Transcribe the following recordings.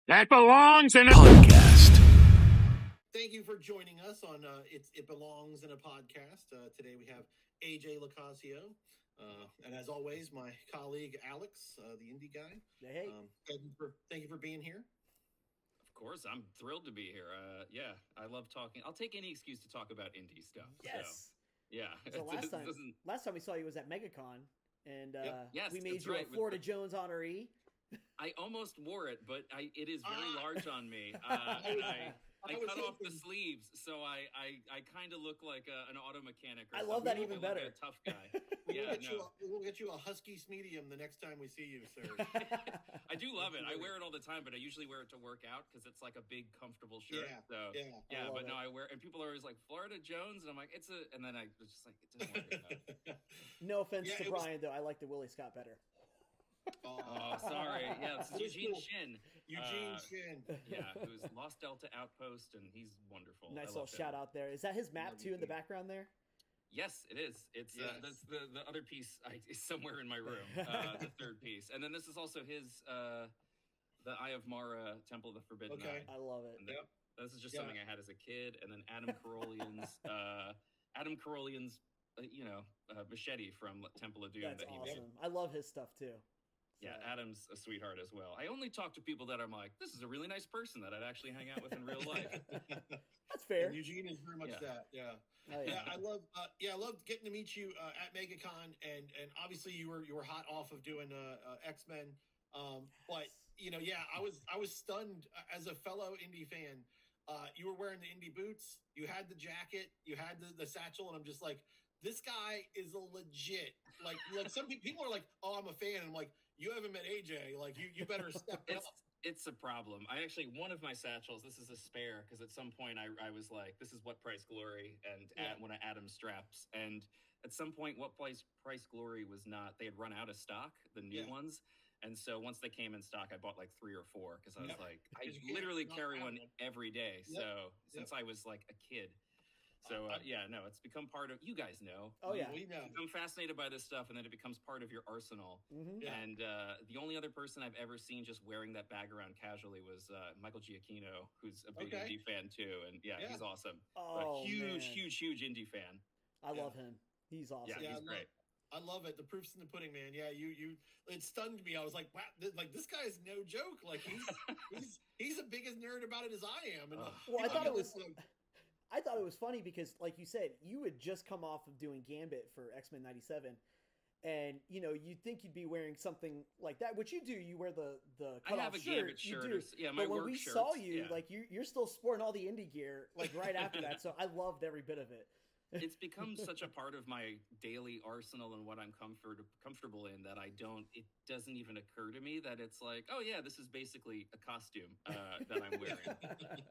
That belongs in a podcast. Thank you for joining us on It Belongs in a Podcast. Today we have AJ Locasio. And as always, my colleague Alex, the Indy guy. Hey. Thank you for being here. Of course, I'm thrilled to be here. Yeah, I love talking. I'll take any excuse to talk about Indy stuff. Yes. So, yeah. So last time we saw you was at MegaCon, and yes, we made that's you right, a Florida Jones honoree. I almost wore it, but it is very large on me. I cut off the sleeves, so I kind of look like an auto mechanic. I love that even better. Like a tough guy. We'll get you a husky medium the next time we see you, sir. I do love it. I wear it all the time, but I usually wear it to work out because it's like a big, comfortable shirt. Yeah. But no, I wear, and people are always like Florida Jones, and I'm like, and then I was just like, it doesn't work. No offense to Brian, though, I like the Willie Scott better. Oh, sorry. Yeah, this is Eugene Shin. Eugene Shin. Yeah, who's Lost Delta Outpost, and he's wonderful. Nice little shout out there. Is that his map too in the background there? Yes, it is. It's that's the other piece is somewhere in my room. The third piece, and then this is also his the Eye of Mara Temple of the Forbidden Eye. I love it. This is just something I had as a kid, and then Adam Carolean's machete from Temple of Doom. That's awesome. I love his stuff too. Yeah, Adam's a sweetheart as well. I only talk to people that I'm like, this is a really nice person that I'd actually hang out with in real life. That's fair. And Eugene is very much that. Yeah. Oh, yeah. I love getting to meet you at MegaCon, and obviously you were hot off of doing X-Men. But I was stunned as a fellow Indy fan. You were wearing the Indy boots, you had the jacket, you had the satchel, and I'm just like, this guy is a legit like some people are like, oh, I'm a fan, and I'm like, you haven't met AJ, like you better step up. It's a problem. I actually, one of my satchels, this is a spare, because at some point I was like, this is What Price Glory, and one of Adam's straps, and at some point What Price Glory was not, they had run out of stock, the new ones, and so once they came in stock, I bought like 3 or 4, because I was like, I literally carry one every day, so since I was like a kid. So, it's become part of, you guys know. Oh, yeah. We know. I'm fascinated by this stuff, and then it becomes part of your arsenal. Mm-hmm. And the only other person I've ever seen just wearing that bag around casually was Michael Giacchino, who's a big Indy fan, too. And, he's awesome. Oh, huge Indy fan. I love him. He's awesome. Yeah, he's great. I love it. The proof's in the pudding, man. Yeah, it stunned me. I was like, wow, this guy is no joke. Like, he's the biggest nerd about it as I am. And I thought it was funny because, like you said, you had just come off of doing Gambit for X-Men 97, and you'd think you'd be wearing something like that, which you do. You wear the cutoff I have a Gambit shirt. My but when work we shirts, saw you, like you're still sporting all the Indy gear, like right after that. So I loved every bit of it. It's become such a part of my daily arsenal and what I'm comfortable in that it doesn't even occur to me that it's like, oh yeah, this is basically a costume that I'm wearing.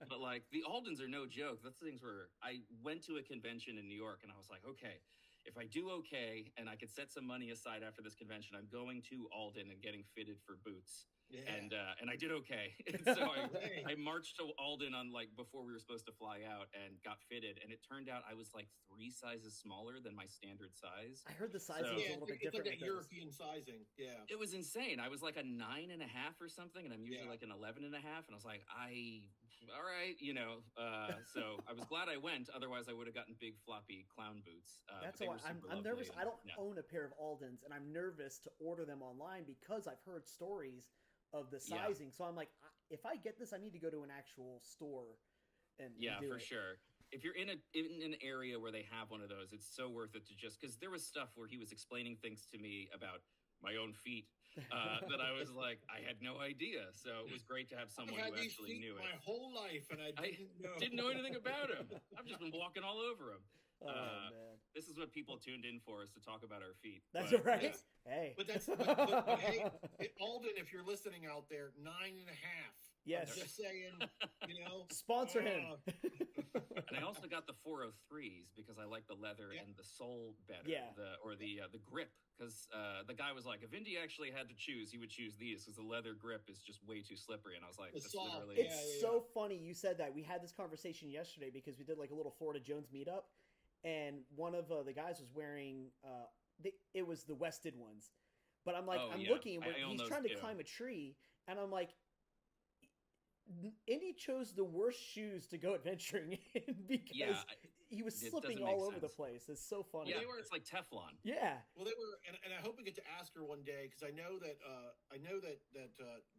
But like the Aldens are no joke. That's things where I went to a convention in New York and I was like, okay, if I do okay and I could set some money aside after this convention, I'm going to Alden and getting fitted for boots. Yeah. And I did okay. And so I marched to Alden on like before we were supposed to fly out and got fitted. And it turned out I was like 3 sizes smaller than my standard size. I heard the sizing was a little bit different. It's like a European sizing. Yeah. It was insane. I was like a 9.5 or something, and I'm usually like an 11.5. And I was like, all right, so I was glad I went. Otherwise I would have gotten big floppy clown boots. That's why I'm nervous. I don't own a pair of Aldens, and I'm nervous to order them online because I've heard stories of the sizing. So I'm like, if I get this, I need to go to an actual store and do for it. sure. If you're in an area where they have one of those, it's so worth it to just, because there was stuff where he was explaining things to me about my own feet that I was like, I had no idea. So it was great to have someone who actually knew it. My whole life, and I didn't know anything about him. I've just been walking all over him. Man. This is what people tuned in for, is to talk about our feet. That's right. Hey, but hey, Alden, if you're listening out there, 9.5. Yes, I'm just saying, sponsor him. And I also got the 403s because I like the leather and the sole better. Yeah, the grip, because the guy was like, if Indy actually had to choose, he would choose these because the leather grip is just way too slippery. And I was like, that's literally. It's so funny you said that. We had this conversation yesterday because we did like a little Florida Jones meetup. And one of the guys was wearing, it was the Wested ones. But I'm like, looking, he's trying to climb a tree. And I'm like, Indy chose the worst shoes to go adventuring in because he was slipping all over the place. It's so funny. Yeah, they were. It's like Teflon. Yeah. Well, they were, and I hope we get to ask her one day because I know that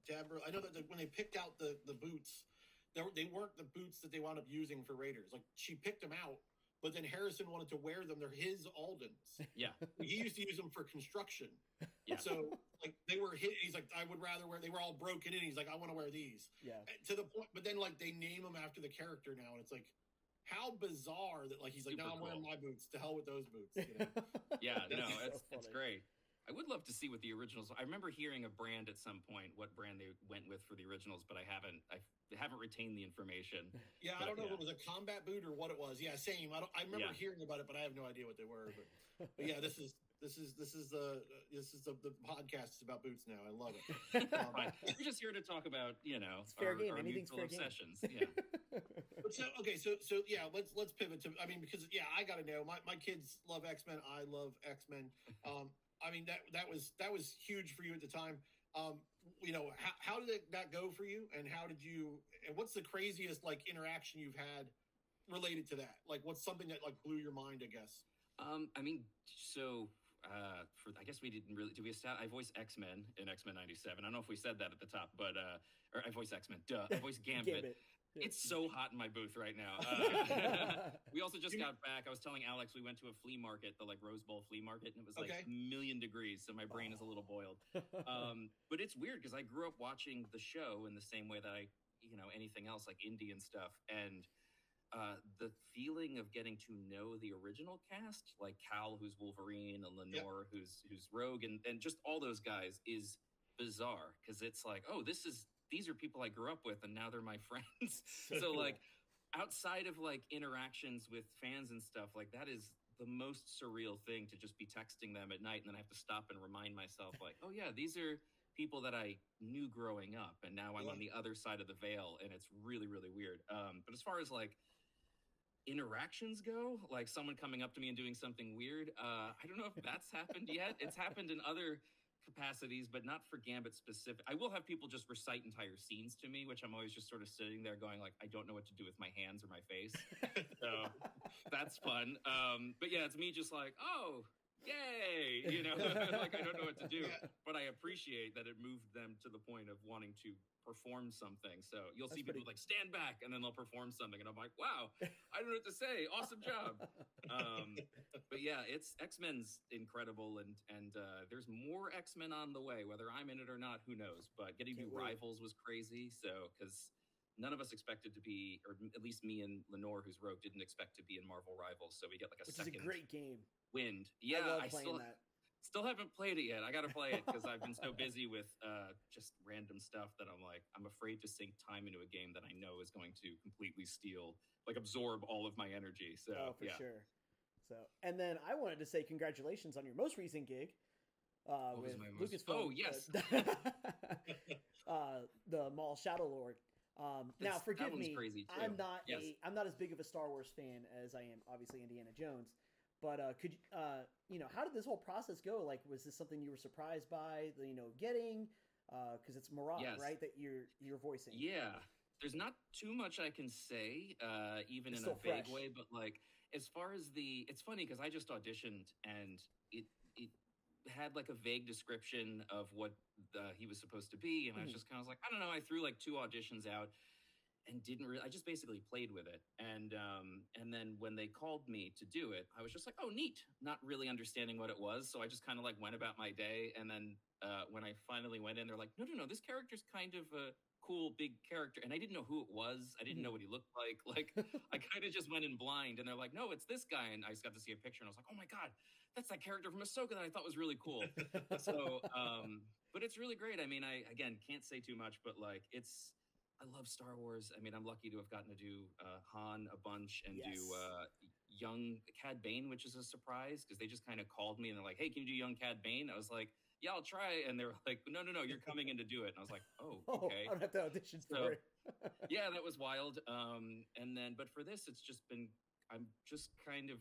Deborah. I know that when they picked out the boots, they weren't the boots that they wound up using for Raiders. Like she picked them out, but then Harrison wanted to wear them. They're his Aldens. Yeah. He used to use them for construction. Yeah. So like they were his. He's like, I would rather wear. They were all broken in. He's like, I want to wear these. Yeah. To the point, but then like they name them after the character now, and it's like. How bizarre that like he's like, no, I'm wearing my boots. To hell with those boots. You know? Yeah, no, it's great. I would love to see what the originals. I remember hearing a brand at some point, what brand they went with for the originals, but I haven't retained the information. Yeah, I don't know if it was a combat boot or what it was. Yeah, same. I remember hearing about it, but I have no idea what they were. But yeah, this is the podcast is about boots now. I love it. We're just here to talk about it's fair game. Our Anything's fair obsessions. Game. Yeah. But so yeah, let's pivot to. I mean, because I got to know my kids love X-Men. I love X-Men. I mean that was huge for you at the time. How did that go for you, and what's the craziest like interaction you've had related to that? Like, what's something that like blew your mind? I guess. I mean, so I guess we didn't really. I voiced X-Men in X-Men '97. I don't know if we said that at the top, but or I voiced X-Men. Duh, I voiced Gambit. It's so hot in my booth right now. We also just got back. I was telling Alex we went to a flea market, the like Rose Bowl flea market, and it was like a million degrees, so my brain is a little boiled. But it's weird because I grew up watching the show in the same way that I, anything else like Indy and stuff, and the feeling of getting to know the original cast, like Cal, who's Wolverine, and Lenore, who's Rogue, and just all those guys, is bizarre because it's like, oh, these are people I grew up with, and now they're my friends. So like, outside of like interactions with fans and stuff, like that is the most surreal thing to just be texting them at night, and then I have to stop and remind myself, like, oh yeah, these are people that I knew growing up, and now I'm on the other side of the veil, and it's really, really weird. But as far as like interactions go, like someone coming up to me and doing something weird, I don't know if that's happened yet. It's happened in other capacities, but not for Gambit specific. I will have people just recite entire scenes to me, which I'm always just sort of sitting there going like, I don't know what to do with my hands or my face. So that's fun. But yeah, it's me just like, oh, yay, like I don't know what to do, but I appreciate that it moved them to the point of wanting to perform something. So you'll see people like stand back and then they'll perform something, and I'm like, wow, I don't know what to say. Awesome job. But yeah, it's X-Men's incredible, and there's more X-Men on the way. Whether I'm in it or not, who knows? But getting to Rivals was crazy. So because none of us expected to be, or at least me and Lenore, who's Rogue, didn't expect to be in Marvel Rivals. So we get like a second. Which is a great game. Wind. Yeah, I love playing that. Still haven't played it yet. I got to play it because I've been so busy with just random stuff that I'm afraid to sink time into a game that I know is going to completely absorb all of my energy. So, for sure. So, and then I wanted to say congratulations on your most recent gig with Lucasfilm. Oh, yes. The Maul Shadow Lord. Now, forgive me. Crazy too. I'm not as big of a Star Wars fan as I am, obviously, Indiana Jones. But could how did this whole process go? Like, was this something you were surprised by? Getting because it's Marad, right? That you're voicing. Yeah, there's not too much I can say, even in a vague way. But like, as far as it's funny because I just auditioned and it had like a vague description of what he was supposed to be, and I was just kind of like, I don't know. I threw like 2 auditions out. And I just basically played with it. And then when they called me to do it, I was just like, oh, neat. Not really understanding what it was. So I just kind of like went about my day. And then when I finally went in, they're like, no, this character's kind of a cool, big character. And I didn't know who it was. I didn't know what he looked like. Like, I kind of just went in blind. And they're like, no, it's this guy. And I just got to see a picture. And I was like, oh my God, that's that character from Ahsoka that I thought was really cool. So, but it's really great. I mean, I, again, can't say too much, but like, I love Star Wars. I mean, I'm lucky to have gotten to do Han a bunch and do young Cad Bane, which is a surprise because they just kind of called me and they're like, hey, can you do young Cad Bane? I was like, yeah, I'll try. And they were like, no, you're coming in to do it. And I was like, oh, okay. I don't have to audition for it. Yeah, that was wild. And then, but for this, it's just been, I'm just kind of,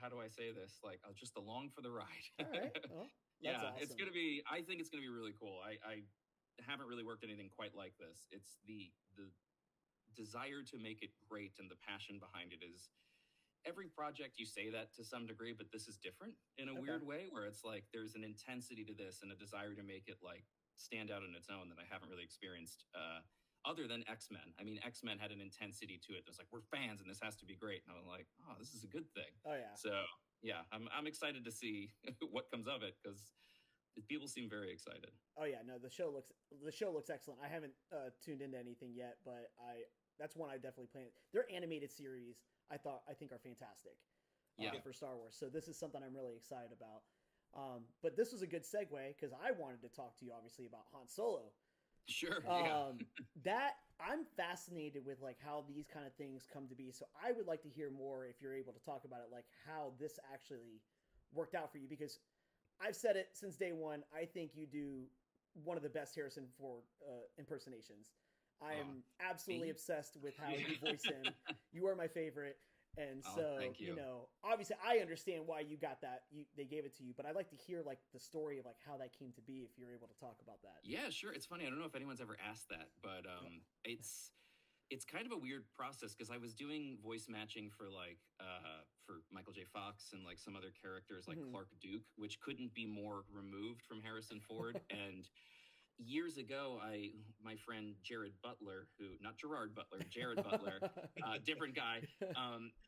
how do I say this? Like, I'll just along for the ride. All right. Well, that's awesome. It's going to be, I think it's going to be really cool. I haven't really worked anything quite like this. It's the desire to make it great, and the passion behind it is. Every project you say that to some degree, but this is different in a weird way, where it's like there's an intensity to this and a desire to make it like stand out on its own that I haven't really experienced other than X-Men. I mean, X-Men had an intensity to it. It's like, we're fans and this has to be great. And I'm like, oh, this is a good thing. Oh yeah. So yeah, I'm excited to see what comes of it, because people seem very excited. Oh yeah, no, the show looks excellent. I haven't tuned into anything yet, but that's one I definitely plan. Their animated series I think are fantastic. For Star Wars. So this is something I'm really excited about. But this was a good segue because I wanted to talk to you obviously about Han Solo. Sure. That I'm fascinated with like how these kind of things come to be. So I would like to hear more if you're able to talk about it, like how this actually worked out for you, because I've said it since day one. I think you do one of the best Harrison Ford impersonations. I am absolutely obsessed with how you voice him. You are my favorite. And so, you know, obviously I understand why you got that. They gave it to you, but I'd like to hear like the story of like how that came to be, if you're able to talk about that. Yeah, sure. It's funny. I don't know if anyone's ever asked that, but it's kind of a weird process, because I was doing voice matching for like for Michael J. Fox and like some other characters like Clark Duke, which couldn't be more removed from Harrison Ford. And years ago, my friend Jared Butler, not Gerard Butler, Jared Butler, different guy,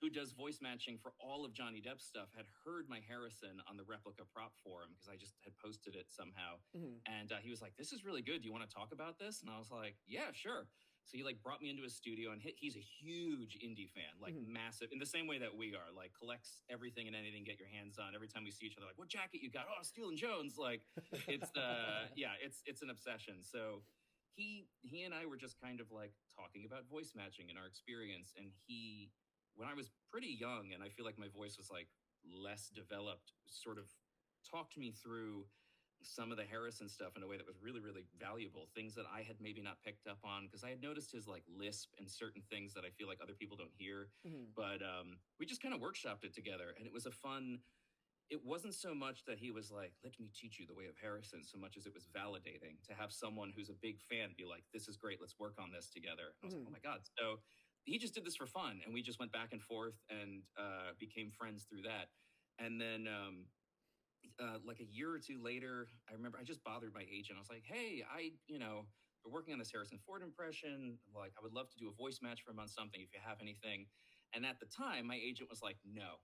who does voice matching for all of Johnny Depp's stuff, had heard my Harrison on the replica prop forum, because I just had posted it somehow. And he was like, "This is really good. Do you want to talk about this?" And I was like, "Yeah, sure." So he like brought me into his studio, and he's a huge Indy fan, like massive, in the same way that we are, like collects everything and anything get your hands on. Every time we see each other, like, "What jacket you got?" "Oh, Steele and Jones." Like it's it's an obsession. So he and I were just kind of like talking about voice matching and our experience. And when I was pretty young, and I feel like my voice was like less developed, sort of talked me through some of the Harrison stuff in a way that was really, really valuable. Things that I had maybe not picked up on, because I had noticed his like lisp and certain things that I feel like other people don't hear. But we just kind of workshopped it together, and it was it wasn't so much that he was like, "Let me teach you the way of Harrison," so much as it was validating to have someone who's a big fan be like, "This is great, let's work on this together." And I was like, "Oh my God." So he just did this for fun, and we just went back and forth and became friends through that. And then like a year or two later, I remember I just bothered my agent. I was like, "Hey, we're working on this Harrison Ford impression. Like, I would love to do a voice match for him on something if you have anything." And at the time, my agent was like, "No."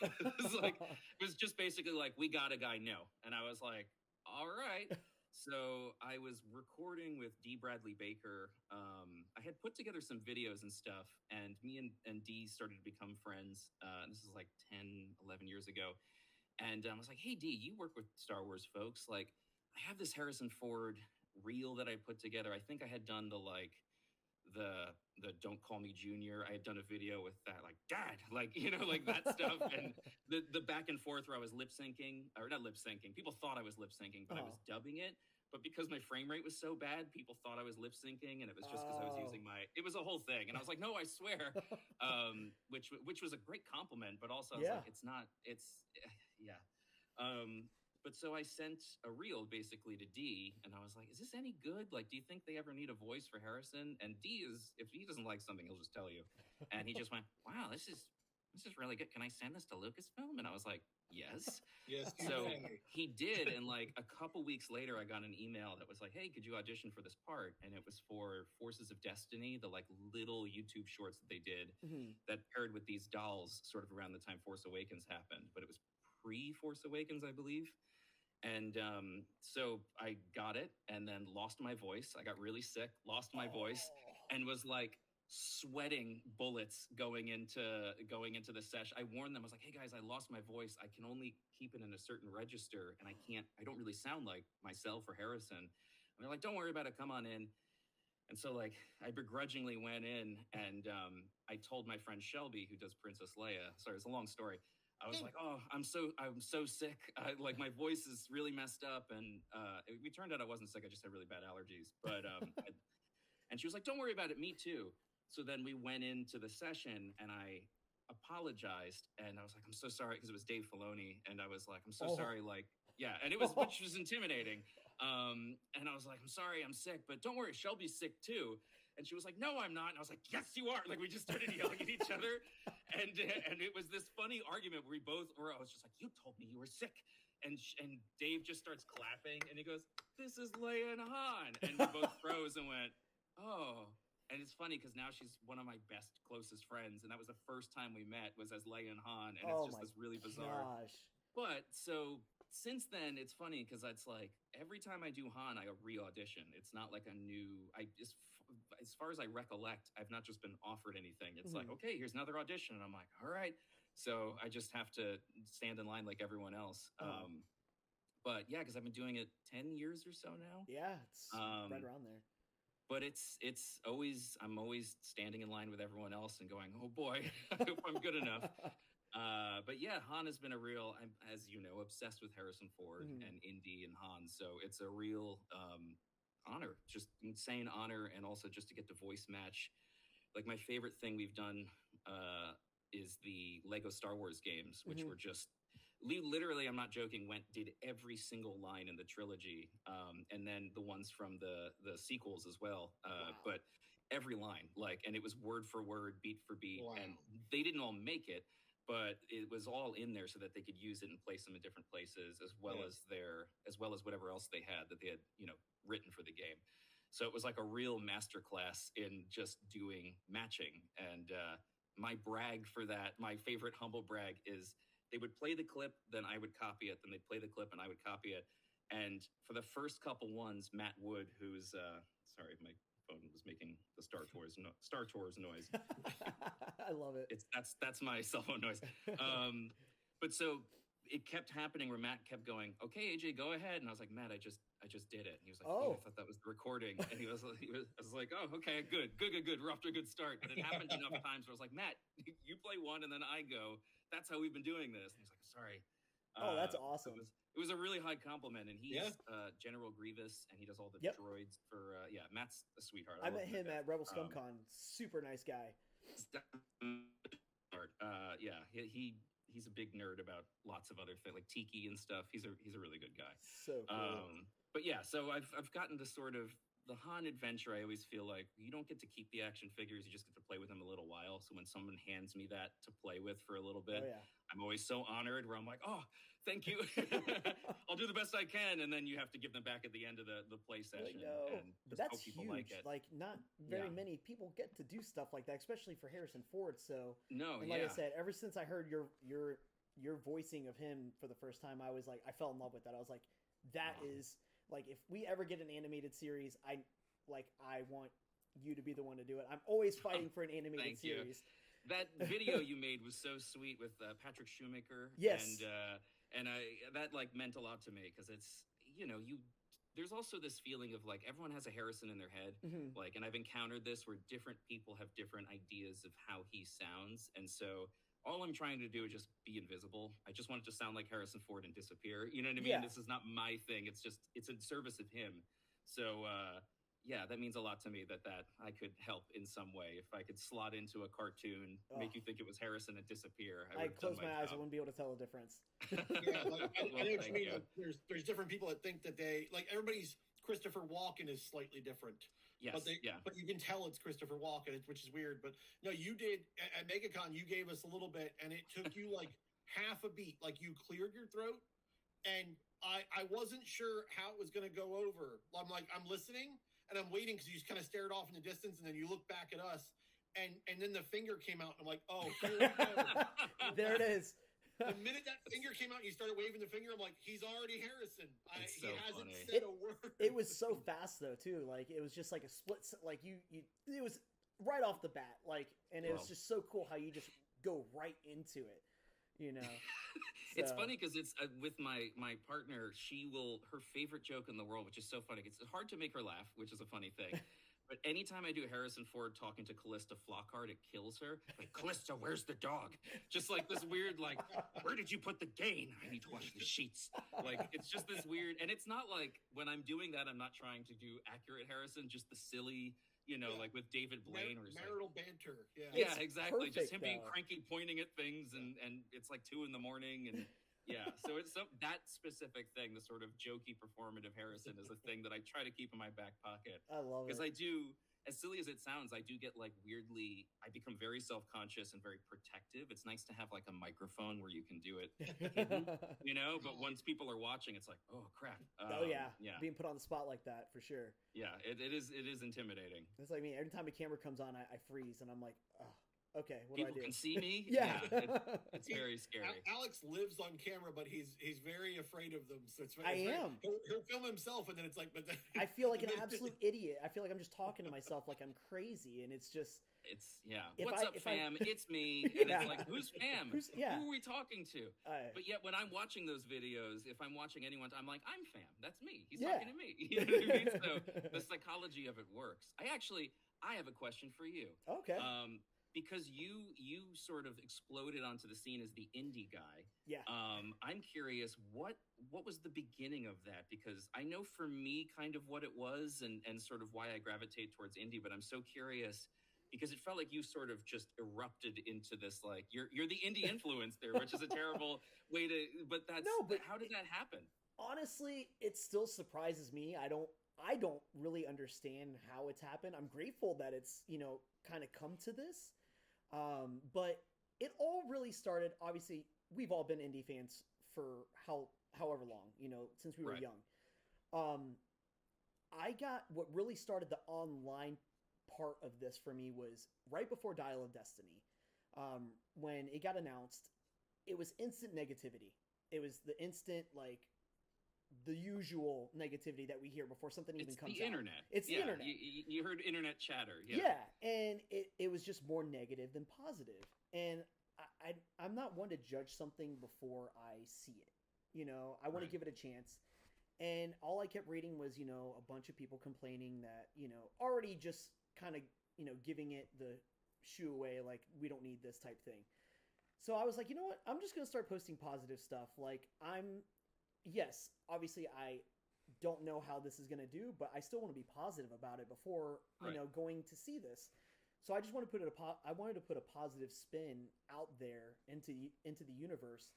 It was just basically like, "We got a guy, no." And I was like, "All right." So I was recording with D. Bradley Baker. I had put together some videos and stuff, and me and D started to become friends. This is like 10, 11 years ago. And I was like, "Hey, D, you work with Star Wars folks. Like, I have this Harrison Ford reel that I put together." I think I had done the "Don't Call Me Junior." I had done a video with that, like, "Dad," like, like that stuff. And the back and forth where I was lip syncing, or not lip syncing. People thought I was lip syncing, but I was dubbing it. But because my frame rate was so bad, people thought I was lip syncing, and it was just because I was using it was a whole thing. And I was like, "No, I swear," which was a great compliment, but also I was like, yeah. But so I sent a reel basically to D, and I was like, "Is this any good? Like, do you think they ever need a voice for Harrison?" And D if he doesn't like something, he'll just tell you. And he just went, "Wow, this is really good. Can I send this to Lucasfilm?" And I was like, "Yes." Yes. So he did. And like a couple weeks later, I got an email that was like, "Hey, could you audition for this part?" And it was for Forces of Destiny, the like little YouTube shorts that they did that paired with these dolls sort of around the time Force Awakens happened. But it was pre-Force Awakens, I believe. And so I got it, and then lost my voice. I got really sick, lost my voice, and was like sweating bullets going into the session. I warned them. I was like, "Hey guys, I lost my voice. I can only keep it in a certain register, and I don't really sound like myself or Harrison." And they're like, "Don't worry about it. Come on in." And so like I begrudgingly went in, and I told my friend Shelby, who does Princess Leia. Sorry, it's a long story. I was like, "Oh, I'm so sick. Like my voice is really messed up." And it turned out I wasn't sick. I just had really bad allergies. But and she was like, "Don't worry about it. Me too." So then we went into the session, and I apologized, and I was like, "I'm so sorry," because it was Dave Filoni, and I was like, "I'm so sorry." Like, yeah, and it was which was intimidating. And I was like, I'm sorry, I'm sick, but don't worry, Shelby's sick too. And she was like, no, I'm not. And I was like, yes, you are. Like, we just started yelling at each other. And it was this funny argument where I was just like, you told me you were sick. And Dave just starts clapping and he goes, this is Leia and Han. And we both froze and went, oh. And it's funny because now she's one of my best, closest friends. And that was the first time we met was as Leia and Han. And it's just this really bizarre. Gosh. But so since then, it's funny because it's like every time I do Han, I re-audition. It's not like a new, as far as I recollect, I've not just been offered anything. It's like, okay, here's another audition. And I'm like, all right. So I just have to stand in line like everyone else. But yeah, because I've been doing it 10 years or so now. Yeah, it's right around there. But I'm always standing in line with everyone else and going, oh boy, I hope I'm good enough. But yeah, Han has been I'm, as you know, obsessed with Harrison Ford and Indy and Han. So it's a real honor, just insane honor. And also just to get to voice match. Like my favorite thing we've done is the Lego Star Wars games, which were just literally, I'm not joking, did every single line in the trilogy, and then the ones from the sequels as well. Wow. But every line, and it was word for word, beat for beat. Wow. And they didn't all make it, but it was all in there so that they could use it and place them in different places, as well as whatever else they had that they had, written for the game. So it was like a real masterclass in just doing matching. And my brag for that, my favorite humble brag is they would play the clip, then I would copy it, then they'd play the clip and I would copy it. And for the first couple ones, Matt Wood, who's, sorry, my phone was making the Star Tours noise. I love it. That's my cell phone noise. But so it kept happening where Matt kept going, okay, AJ, go ahead. And I was like, Matt, I just did it. And he was like, oh, I thought that was the recording. And I was like, oh, okay, good. We're off to a good start. But it happened enough times where I was like, Matt, you play one and then I go. That's how we've been doing this. And he's like, sorry. Oh, that's awesome. It was a really high compliment. And he's General Grievous, and he does all the droids for, Matt's a sweetheart. I met him at Rebel ScumCon. Super nice guy. He's a big nerd about lots of other things, like Tiki and stuff. He's a really good guy. So cool. But yeah, so I've gotten to sort of the Han adventure. I always feel like you don't get to keep the action figures. You just get to play with them a little while. So when someone hands me that to play with for a little bit, I'm always so honored where I'm like, oh, thank you. I'll do the best I can. And then you have to give them back at the end of the play session. And just that's hope people huge. like it. Like not very many people get to do stuff like that, especially for Harrison Ford. So and like I said, ever since I heard your voicing of him for the first time, I was like, I fell in love with that. I was like, that is like, if we ever get an animated series, I want you to be the one to do it. I'm always fighting for an animated series. That video you made was so sweet with Patrick Shoemaker. Yes. And that meant a lot to me because it's, there's also this feeling of like everyone has a Harrison in their head. And I've encountered this where different people have different ideas of how he sounds. And so all I'm trying to do is just be invisible. I just want it to sound like Harrison Ford and disappear. You know what I mean? Yeah. This is not my thing. It's in service of him. So, that means a lot to me that I could help in some way. If I could slot into a cartoon, make you think it was Harrison and disappear. I'd close my eyes. I wouldn't be able to tell the difference. I know what you mean. There's different people that think that everybody's Christopher Walken is slightly different. Yes, but you can tell it's Christopher Walken, which is weird. But no, you did at MegaCon. You gave us a little bit, and it took you like half a beat. Like you cleared your throat, and I wasn't sure how it was going to go over. I'm listening, and I'm waiting because you just kind of stared off in the distance, and then you look back at us, and then the finger came out, and I'm like, oh, here we go. There it is. The minute that finger came out and you started waving the finger, I'm like, he's already Harrison. He hasn't said a word. It was so fast though too. Like it was just like a split. Like it was right off the bat. And it was just so cool how you just go right into it. It's funny because it's with my partner. Her favorite joke in the world, which is so funny. It's hard to make her laugh, which is a funny thing. But anytime I do Harrison Ford talking to Callista Flockhart, it kills her. Like, Callista, where's the dog? Just like this weird, where did you put the gain? I need to wash the sheets. It's just this weird, and it's not like when I'm doing that, I'm not trying to do accurate Harrison, just the silly, like with David Blaine. Marital banter. Yeah. Yeah, exactly. Perfect, just him being cranky, pointing at things, and it's like 2 a.m. and Yeah. So it's that specific thing, the sort of jokey performative Harrison, is a thing that I try to keep in my back pocket. I love it. Because I do, as silly as it sounds, I do get like weirdly, I become very self-conscious and very protective. It's nice to have like a microphone where you can do it hidden, you know, but once people are watching, it's like, oh crap. Yeah. Being put on the spot like that, for sure. Yeah, it is intimidating. It's like me, every time a camera comes on, I freeze and I'm like, oh, okay, what people do I do? Can see me. Yeah. It's very scary. Alex lives on camera, but he's very afraid of them. So am. He'll film himself, and then it's like, but then, I feel like an absolute idiot. I feel like I'm just talking to myself like I'm crazy, and it's just. What's up, fam? It's me. And it's like, who's fam? Who are we talking to? But yet, when I'm watching those videos, if I'm watching anyone, I'm like, I'm fam. That's me. He's talking to me. You know what I mean? So the psychology of it works. I have a question for you. Okay. Because you sort of exploded onto the scene as the Indy guy. Yeah. I'm curious, what was the beginning of that? Because I know for me kind of what it was and sort of why I gravitate towards Indy, but I'm so curious because it felt like you sort of just erupted into this, like, you're the Indy influence there, which is a terrible way to, but how did that happen? Honestly, it still surprises me. I don't really understand how it's happened. I'm grateful that it's, kind of come to this. But it all really started, obviously, we've all been Indy fans for however long, since we were young. What really started the online part of this for me was right before Dial of Destiny. When it got announced, it was instant negativity. It was the instant, like, the usual negativity that we hear before something even comes out. It's the internet. It's the internet. You heard internet chatter. Yeah, and it was just more negative than positive. And I'm not one to judge something before I see it. I want to give it a chance. And all I kept reading was, a bunch of people complaining that, already just kind of, giving it the shoo away, like, we don't need this type thing. So I was like, you know what? I'm just going to start posting positive stuff. Like, yes, obviously I don't know how this is going to do, but I still want to be positive about it before, going to see this. So I just want to I wanted to put a positive spin out there into the universe,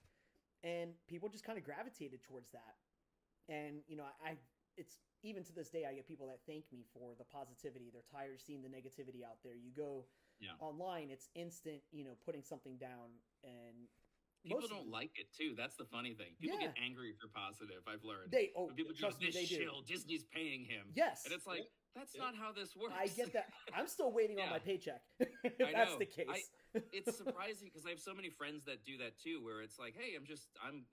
and people just kind of gravitated towards that. And, it's even to this day, I get people that thank me for the positivity. They're tired of seeing the negativity out there. You go online, it's instant, putting something down, and people don't like it too. That's the funny thing. People get angry if you're positive. I've learned. People trust me, they chill. Disney's paying him. Yes, and it's like that's not how this works. I get that. I'm still waiting on my paycheck. That's the case. It's surprising because I have so many friends that do that too, where it's like, hey, I'm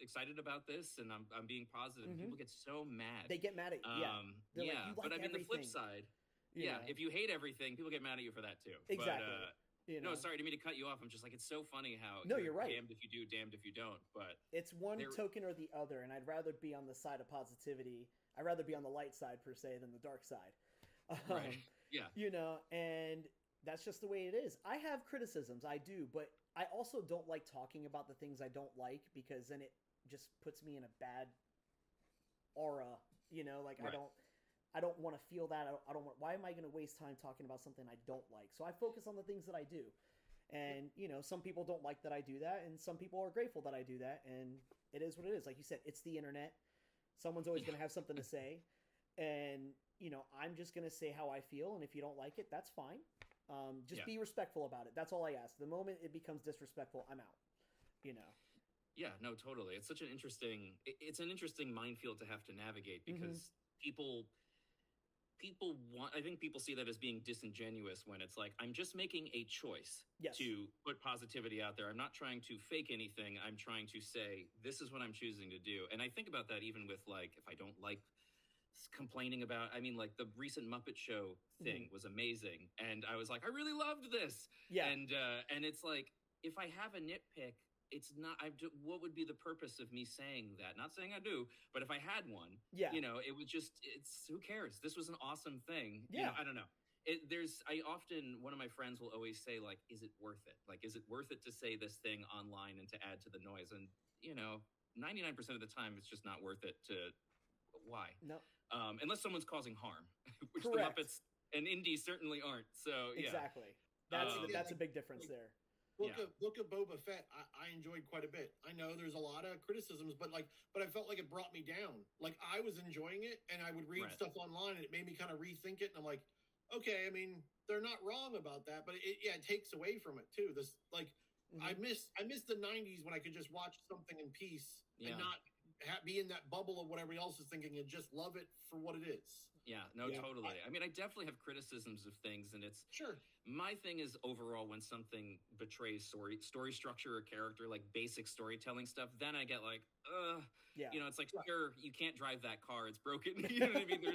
excited about this and I'm being positive. And people get so mad. They get mad at you. But I mean, the flip side. If you hate everything, people get mad at you for that too. Exactly. But, no, sorry, didn't mean to cut you off. I'm just like, it's so funny how you're right. Damned if you do, damned if you don't. But it's one token or the other, and I'd rather be on the side of positivity. I'd rather be on the light side per se than the dark side. Right. Yeah. And that's just the way it is. I have criticisms, I do, but I also don't like talking about the things I don't like because then it just puts me in a bad aura. I don't want to feel that. I don't want. Why am I going to waste time talking about something I don't like? So I focus on the things that I do, and some people don't like that I do that, and some people are grateful that I do that, and it is what it is. Like you said, it's the internet. Someone's always going to have something to say, and I'm just going to say how I feel, and if you don't like it, that's fine. Just be respectful about it. That's all I ask. The moment it becomes disrespectful, I'm out. Yeah, no, totally. It's such an interesting. It's an interesting minefield to have to navigate because people want. I think people see that as being disingenuous when it's like I'm just making a choice to put positivity out there. I'm not trying to fake anything. I'm trying to say this is what I'm choosing to do. And I think about that even with like if I don't like complaining about. I mean, like the recent Muppet Show thing was amazing, and I was like, I really loved this. Yeah, and it's like if I have a nitpick. It's not. What would be the purpose of me saying that? Not saying I do, but if I had one, it was just. It's who cares? This was an awesome thing. Yeah, I don't know. One of my friends will always say like, "Is it worth it? Like, is it worth it to say this thing online and to add to the noise?" And 99% of the time, it's just not worth it. Why? No. Unless someone's causing harm, which Correct. the Muppets and Indy certainly aren't. So exactly. That's a big difference there. Book of Boba Fett, I enjoyed quite a bit. I know there's a lot of criticisms, but I felt like it brought me down. Like I was enjoying it, and I would read stuff online, and it made me kind of rethink it. And I'm like, okay, I mean, they're not wrong about that, but it takes away from it too. This I miss the '90s when I could just watch something in peace and not be in that bubble of what everybody else is thinking and just love it for what it is. Yeah, no, totally. I mean, I definitely have criticisms of things, and it's my thing is overall when something betrays story structure or character, like basic storytelling stuff, then I get like, it's like, sure, you can't drive that car, it's broken. You know what I mean?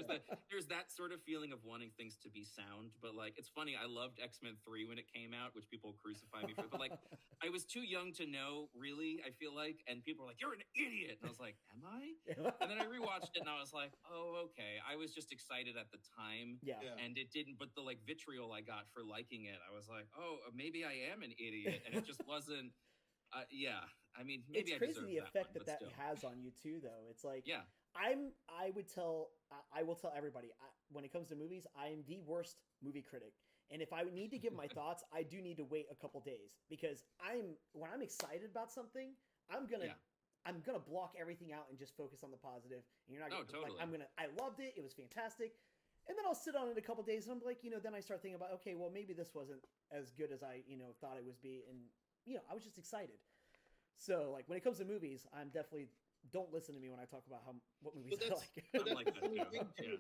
There's that sort of feeling of wanting things to be sound, but like, it's funny. I loved X-Men 3 when it came out, which people crucify me for, but like, I was too young to know, really. I feel like, and people were like, "You're an idiot," and I was like, "Am I?" And then I rewatched it, and I was like, "Oh, okay." I was just excited at the time, and it didn't. But the like vitriol I got for liking it, I was like, "Oh, maybe I am an idiot," and it just wasn't. I mean, maybe it's crazy the effect that has on you too, though. It's like, I will tell everybody when it comes to movies, I'm the worst movie critic. And if I need to give my thoughts, I do need to wait a couple days because when I'm excited about something, I'm gonna block everything out and just focus on the positive. And you're not gonna totally. I loved it. It was fantastic. And then I'll sit on it a couple days and I'm like, then I start thinking about, okay, well maybe this wasn't as good as I, thought it would be. And I was just excited. So like when it comes to movies, I'm definitely don't listen to me when I talk about what movies I like. But that's the funny thing too.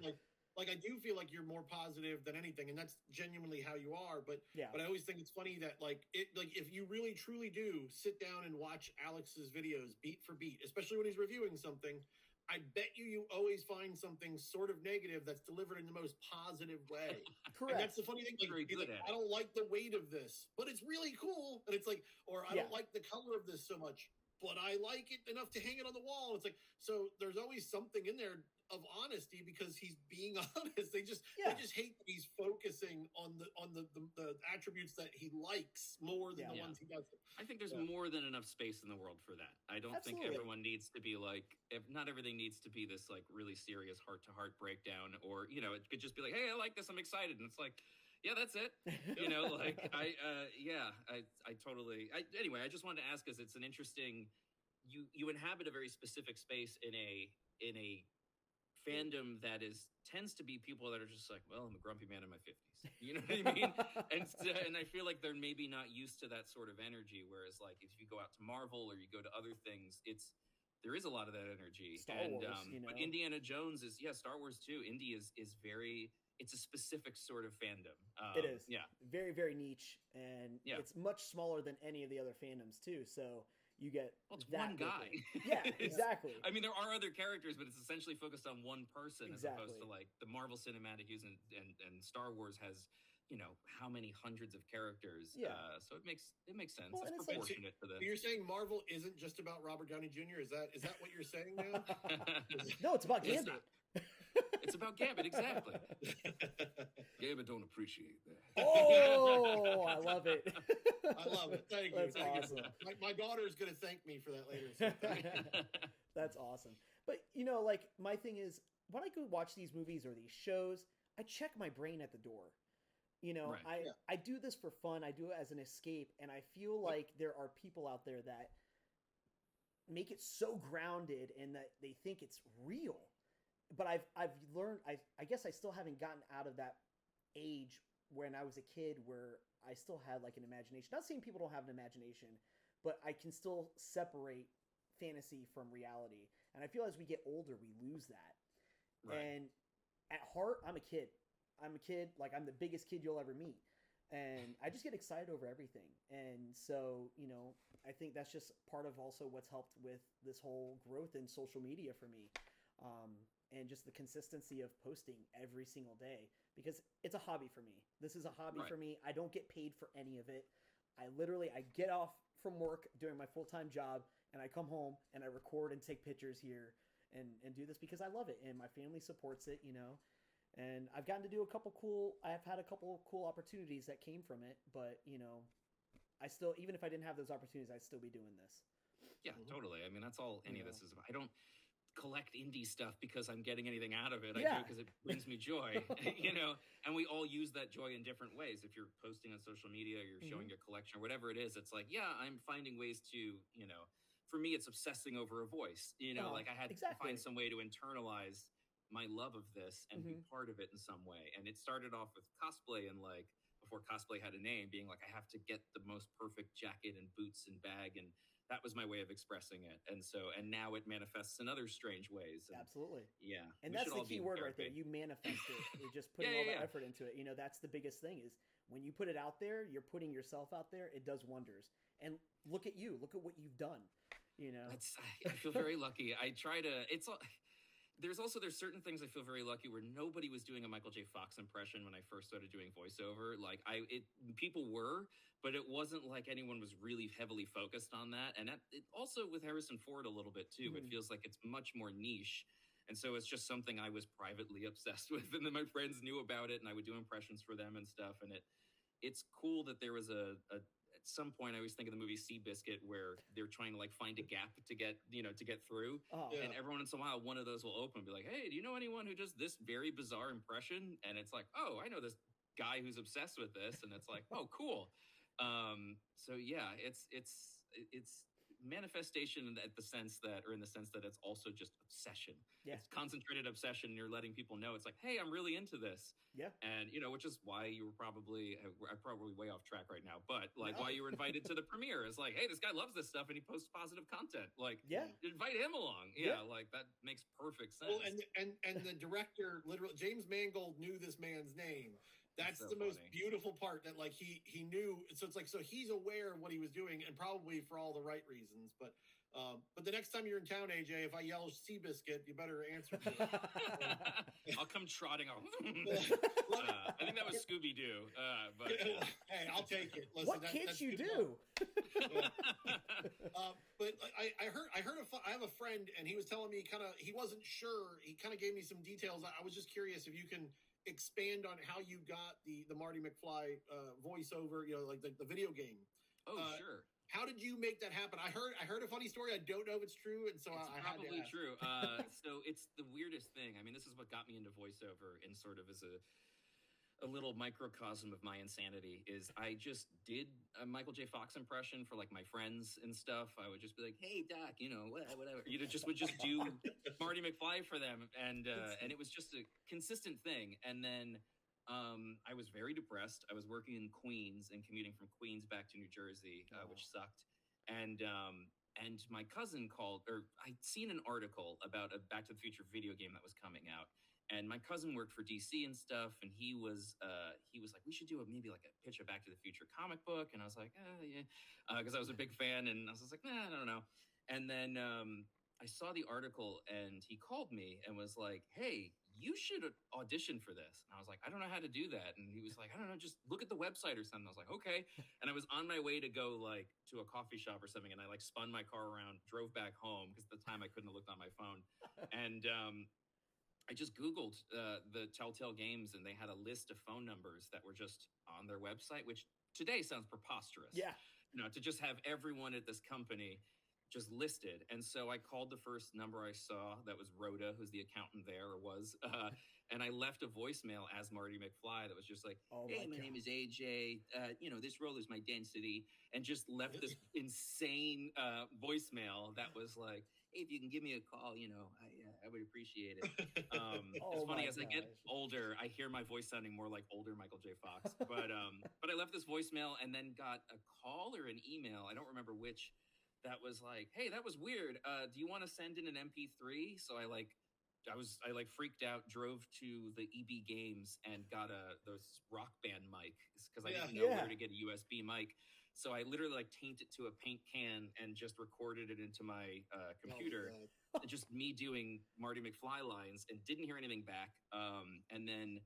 Like I do feel like you're more positive than anything, and that's genuinely how you are. But I always think it's funny that like if you really truly do sit down and watch Alex's videos beat for beat, especially when he's reviewing something, I bet you always find something sort of negative that's delivered in the most positive way. Correct. And that's the funny thing. Like, I don't like the weight of this, but it's really cool. And it's like, or I don't like the color of this so much, but I like it enough to hang it on the wall. It's like, so there's always something in there of honesty because he's being honest. They just hate that he's focusing on the attributes that he likes more than the ones he doesn't. I think there's more than enough space in the world for that. I don't think everyone needs to be like, not everything needs to be this like really serious heart to heart breakdown, or it could just be like, hey, I like this, I'm excited, and it's like, yeah, that's it. Like I totally. Anyway, I just wanted to ask because it's an interesting. You inhabit a very specific space in a fandom that tends to be people that are just like, well, I'm a grumpy man in my 50s. You know what I mean? and I feel like they're maybe not used to that sort of energy. Whereas like if you go out to Marvel or you go to other things, there is a lot of that energy. Star Wars, but Indiana Jones is Star Wars too. Indy is very. It's a specific sort of fandom. It is. Yeah. Very, very niche. And it's much smaller than any of the other fandoms too. So you get it's one guy. Yeah, exactly. I mean, there are other characters, but it's essentially focused on one person as opposed to like the Marvel Cinematic Universe and Star Wars has, how many hundreds of characters. Yeah. So it makes sense. Well, it's proportionate to the. You're saying Marvel isn't just about Robert Downey Jr. Is that what you're saying now? No, it's about Gambit. It's about Gambit, exactly. Gambit don't appreciate that. Oh, I love it. I love it. Thank you. That's awesome. My daughter's going to thank me for that later. So That's awesome. But, like, my thing is, when I go watch these movies or these shows, I check my brain at the door. I do this for fun. I do it as an escape. And I feel like there are people out there that make it so grounded and that they think it's real. But I've learned, I guess I still haven't gotten out of that age when I was a kid where I still had like an imagination. Not saying people don't have an imagination, but I can still separate fantasy from reality. And I feel as we get older, we lose that. Right. And at heart, I'm a kid. Like I'm the biggest kid you'll ever meet. And I just get excited over everything. And so, I think that's just part of also what's helped with this whole growth in social media for me. And just the consistency of posting every single day because it's a hobby for me. This is a hobby for me. I don't get paid for any of it. I get off from work during my full-time job and I come home and I record and take pictures here and do this because I love it and my family supports it, and I've gotten to do I've had a couple of cool opportunities that came from it, but I still, even if I didn't have those opportunities, I'd still be doing this. Yeah, totally. I mean, that's all any of this is about. collect indie stuff because I'm getting anything out of it. I do it because it brings me joy, and we all use that joy in different ways. If you're posting on social media, you're showing your collection or whatever it is, it's like, I'm finding ways to, for me, it's obsessing over a voice, like I had to find some way to internalize my love of this and be part of it in some way. And it started off with cosplay, and like before cosplay had a name, being like, I have to get the most perfect jacket and boots and bag, and that was my way of expressing it. And now it manifests in other strange ways. And absolutely. Yeah. And that's the key word right there. You manifest it. You're just putting all the effort into it. That's the biggest thing is when you put it out there, you're putting yourself out there. It does wonders. And look at you. Look at what you've done. I feel very lucky. I try to, there's certain things I feel very lucky where nobody was doing a Michael J. Fox impression when I first started doing voiceover. Like people were, but it wasn't like anyone was really heavily focused on that. And also with Harrison Ford a little bit too, it feels like it's much more niche. And so it's just something I was privately obsessed with. And then my friends knew about it and I would do impressions for them and stuff. And it's cool that there was at some point, I always think of the movie Seabiscuit, where they're trying to like find a gap to get through. And every once in a while, one of those will open and be like, hey, do you know anyone who does this very bizarre impression? And it's like, oh, I know this guy who's obsessed with this. And it's like, oh, cool. So yeah, it's manifestation in the sense that it's also just obsession. Yeah. It's concentrated obsession. And you're letting people know it's like, hey, I'm really into this. Yeah. And which is why you were I'm probably way off track right now, but like why you were invited to the premiere is like, hey, this guy loves this stuff and he posts positive content. Like, invite him along. Yeah. Like that makes perfect sense. Well, and the director, literally, James Mangold knew this man's name. That's so the most beautiful part, that like he knew. So it's like, so he's aware of what he was doing, and probably for all the right reasons. But the next time you're in town, AJ, if I yell Seabiscuit, you better answer to it. I'll come trotting off. I think that was Scooby-Doo. But hey, I'll take it. Listen, what can't you do? But I have a friend, and he was telling me he wasn't sure. He kind of gave me some details. I was just curious if you can expand on how you got the Marty McFly voiceover, like the video game. Oh, sure. How did you make that happen? I heard a funny story. I don't know if it's true, and so it's I had to ask. Probably true. So it's the weirdest thing. I mean, this is what got me into voiceover, and sort of as a little microcosm of my insanity is I just did a Michael J. Fox impression for like my friends and stuff. I would just be like, hey Doc, whatever, would just do Marty McFly for them. And it was just a consistent thing. And then I was very depressed. I was working in Queens and commuting from Queens back to New Jersey, which sucked. And my cousin called, or I'd seen an article about a Back to the Future video game that was coming out. And my cousin worked for DC and stuff, and he was like, we should do maybe like a pitch a Back to the Future comic book. And I was like, yeah, because I was a big fan, and I was like, nah, I don't know. And then I saw the article, and he called me and was like, hey, you should audition for this. And I was like, I don't know how to do that. And he was like, I don't know, just look at the website or something. I was like, okay. And I was on my way to go like to a coffee shop or something, and I like spun my car around, drove back home because at the time I couldn't have looked on my phone. And I just Googled the Telltale Games, and they had a list of phone numbers that were just on their website, which today sounds preposterous. Yeah. To just have everyone at this company just listed. And so I called the first number I saw, that was Rhoda, who's the accountant there, or was, and I left a voicemail as Marty McFly that was just like, hey, my name is AJ, this role is my density, and just left this insane voicemail that was like, hey, if you can give me a call, I would appreciate it. It's funny, as I get older, I hear my voice sounding more like older Michael J. Fox. But I left this voicemail and then got a call or an email, I don't remember which, that was like, hey, that was weird. Do you want to send in an MP3? So I freaked out, drove to the EB Games and got those Rock Band mic because I didn't know where to get a USB mic. So I literally like taped it to a paint can and just recorded it into my computer. And just me doing Marty McFly lines, and didn't hear anything back. And then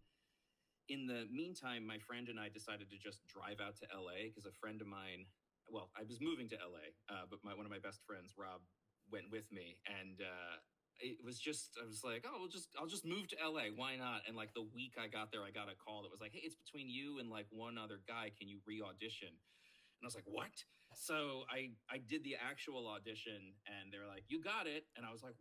in the meantime, my friend and I decided to just drive out to LA because a friend of mine, well, I was moving to LA, but one of my best friends, Rob, went with me. And it was just, I was like, oh, I'll just move to LA. Why not? And like the week I got there, I got a call that was like, hey, it's between you and like one other guy. Can you re-audition? And I was like, what? So I did the actual audition, and they were like, you got it. And I was like,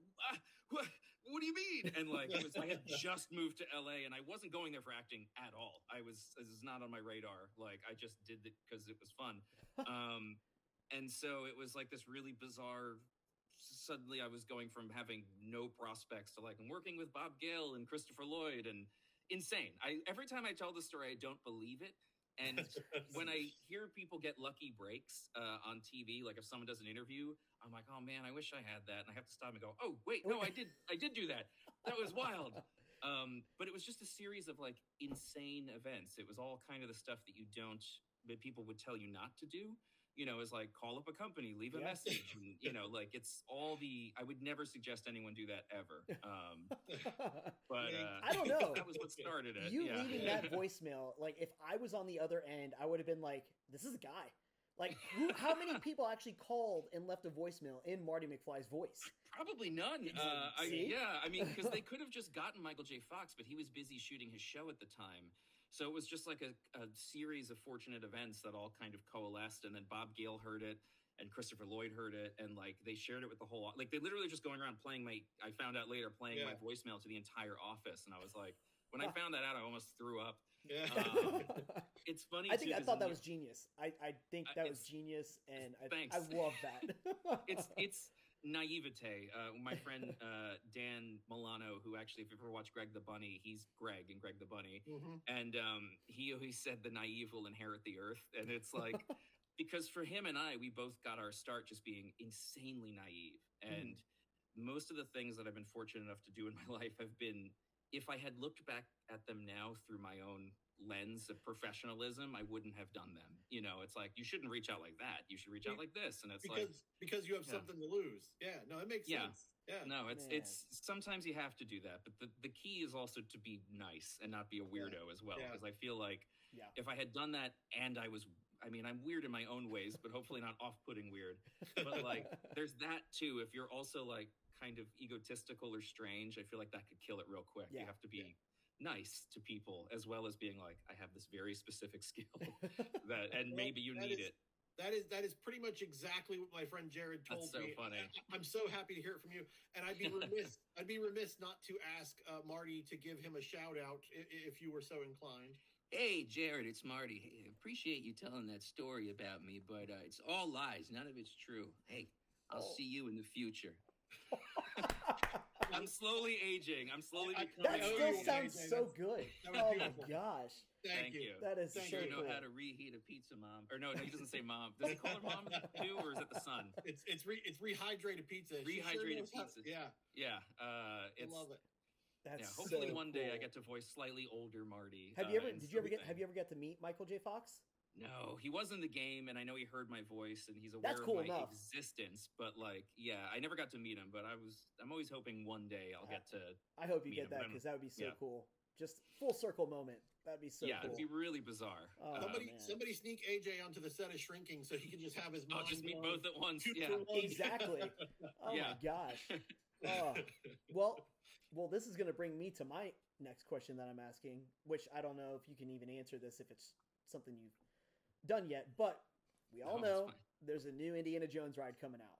what do you mean? And like, I had just moved to LA, and I wasn't going there for acting at all. This is not on my radar. Like, I just did it because it was fun. And so it was like this really bizarre, suddenly I was going from having no prospects to like, I'm working with Bob Gale and Christopher Lloyd, and insane. Every time I tell the story, I don't believe it. And when I hear people get lucky breaks on TV, like if someone does an interview, I'm like, oh man, I wish I had that. And I have to stop and go, oh wait, no, I did do that. That was wild. But it was just a series of like insane events. It was all kind of the stuff that people would tell you not to do. You know, is like call up a company, leave a message, and, you know, like it's all I would never suggest anyone do that ever. But I don't know. That was what started it. You leaving that voicemail, like if I was on the other end, I would have been like, this is a guy. Like, how many people actually called and left a voicemail in Marty McFly's voice? Probably none. I mean, because they could have just gotten Michael J. Fox, but he was busy shooting his show at the time. So it was just like a series of fortunate events that all kind of coalesced, and then Bob Gale heard it, and Christopher Lloyd heard it, and like they shared it with the whole, like they literally just going around playing I found out later, playing my voicemail to the entire office, and I was like, when I found that out, I almost threw up. Yeah. It's funny. I thought that was genius. I think that was genius, and I love that. It's naivete. My friend Dan Milano, who actually, if you've ever watched Greg the Bunny, he's Greg in Greg the Bunny, and he always said the naive will inherit the earth, and it's like because for him and I, we both got our start just being insanely naive, and most of the things that I've been fortunate enough to do in my life have been, if I had looked back at them now through my own lens of professionalism, I wouldn't have done them. You know, it's like, you shouldn't reach out like that. You should reach out like this. And it's because you have something to lose. Yeah, no, it makes sense. Yeah. No, it's sometimes you have to do that. But the key is also to be nice and not be a weirdo as well. Because I feel like if I had done that and I'm weird in my own ways, but hopefully not off-putting weird. But like, there's that too. If you're also like kind of egotistical or strange, I feel like that could kill it real quick. You have to be nice to people as well as being like, I have this very specific skill and maybe you need it. That is pretty much exactly what my friend Jared told me. That's so funny. I'm so happy to hear it from you, and I'd be remiss not to ask Marty to give him a shout out if you were so inclined. Hey, Jared, it's Marty. Hey, appreciate you telling that story about me, but it's all lies. None of it's true. Hey, I'll see you in the future. I'm slowly aging. I'm slowly becoming. That still sounds so good. Oh my gosh! Thank you. That is so cool. You know how to reheat a pizza, Mom? Or no, he doesn't say Mom. Does he call her Mom too, or is it the son? It's rehydrated pizza. Rehydrated pizza. Yeah. I love it. That's hopefully so one day cool. I get to voice slightly older Marty. Have you ever get to meet Michael J. Fox? No, he was in the game, and I know he heard my voice, and he's aware of my existence. But like, I never got to meet him. But I'm always hoping one day I'll get to. I hope you get that, because that would be so cool. Just full circle moment. That'd be so cool. It'd be really bizarre. Oh, somebody sneak AJ onto the set of Shrinking so he can just have his. I'll just meet both at once. Exactly. Oh my gosh. Well, this is going to bring me to my next question that I'm asking, which I don't know if you can even answer this, if it's something you've done yet, but we all know there's a new Indiana Jones ride coming out.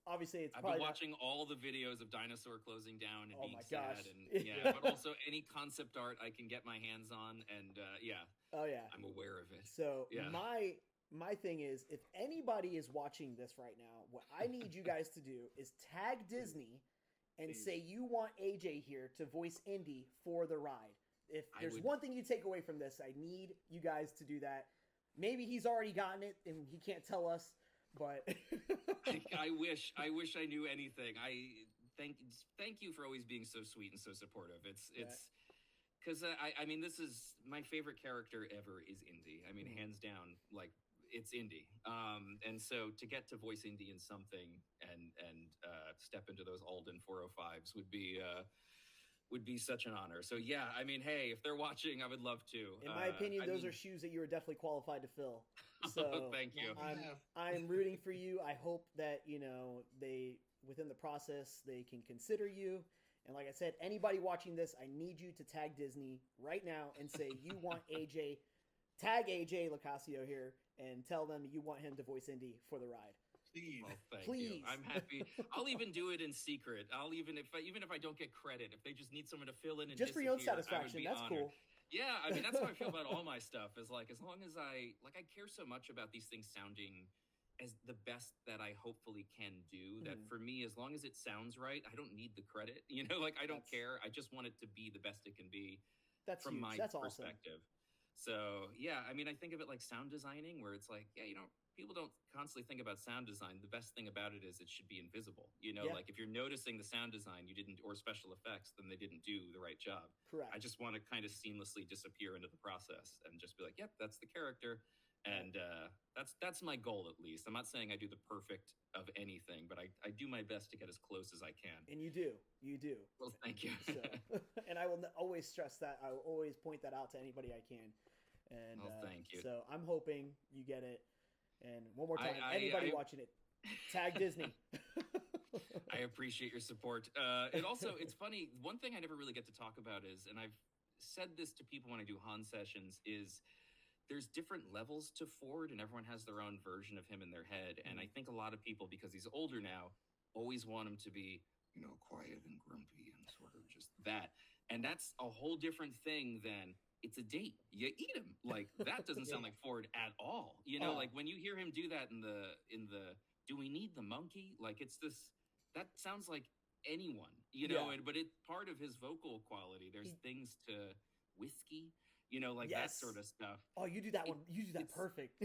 Obviously, I've been watching all the videos of Dinosaur closing down and being sad, and but also any concept art I can get my hands on, and I'm aware of it. So my thing is, if anybody is watching this right now, what I need you guys to do is tag Disney and say you want AJ here to voice Indy for the ride. If there's one thing you take away from this, I need you guys to do that. Maybe he's already gotten it and he can't tell us, but I wish I knew anything. I thank you for always being so sweet and so supportive. It's because I mean, this is my favorite character ever is Indy. I mean, hands down, like it's Indy. And so to get to voice Indy in something and step into those Alden 405s would be such an honor. So I mean, hey, if they're watching, I would love to. In my opinion, those are shoes that you are definitely qualified to fill. So thank you. I'm rooting for you. I hope that, they, within the process, they can consider you. And like I said, anybody watching this, I need you to tag Disney right now and say you want AJ tag AJ Locasio here and tell them you want him to voice Indy for the ride. Please. Well, thank you. I'm happy. I'll even do it in secret. I'll even if I don't get credit, if they just need someone to fill in and just for your own satisfaction, that's honored. cool. Yeah, I mean that's how I feel about all my stuff. Is like as long as I care so much about these things sounding as the best that I hopefully can do. That for me, as long as it sounds right, I don't need the credit. You know, like I don't care. I just want it to be the best it can be. That's from huge. my That's perspective. Awesome. So yeah, I mean I think of it like sound designing, where it's like people don't constantly think about sound design. The best thing about it is it should be invisible. You know, like if you're noticing the sound design or special effects, then they didn't do the right job. Correct. I just want to kind of seamlessly disappear into the process and just be like, yep, that's the character. And that's my goal, at least. I'm not saying I do the perfect of anything, but I do my best to get as close as I can. And you do. Well, thank you. So, and I will always stress that. I will always point that out to anybody I can. And thank you. So I'm hoping you get it. And one more time, anybody watching it, tag Disney. I appreciate your support. It's funny. One thing I never really get to talk about is, and I've said this to people when I do Han sessions, is there's different levels to Ford, and everyone has their own version of him in their head. And I think a lot of people, because he's older now, always want him to be, quiet and grumpy and sort of just that. And that's a whole different thing than it's a date. You eat him. Like that doesn't sound like Ford at all. Like when you hear him do that in the do we need the monkey? Like it's this that sounds like anyone, but it's part of his vocal quality. There's things to whiskey, that sort of stuff. Oh, you do that one. You do that perfect.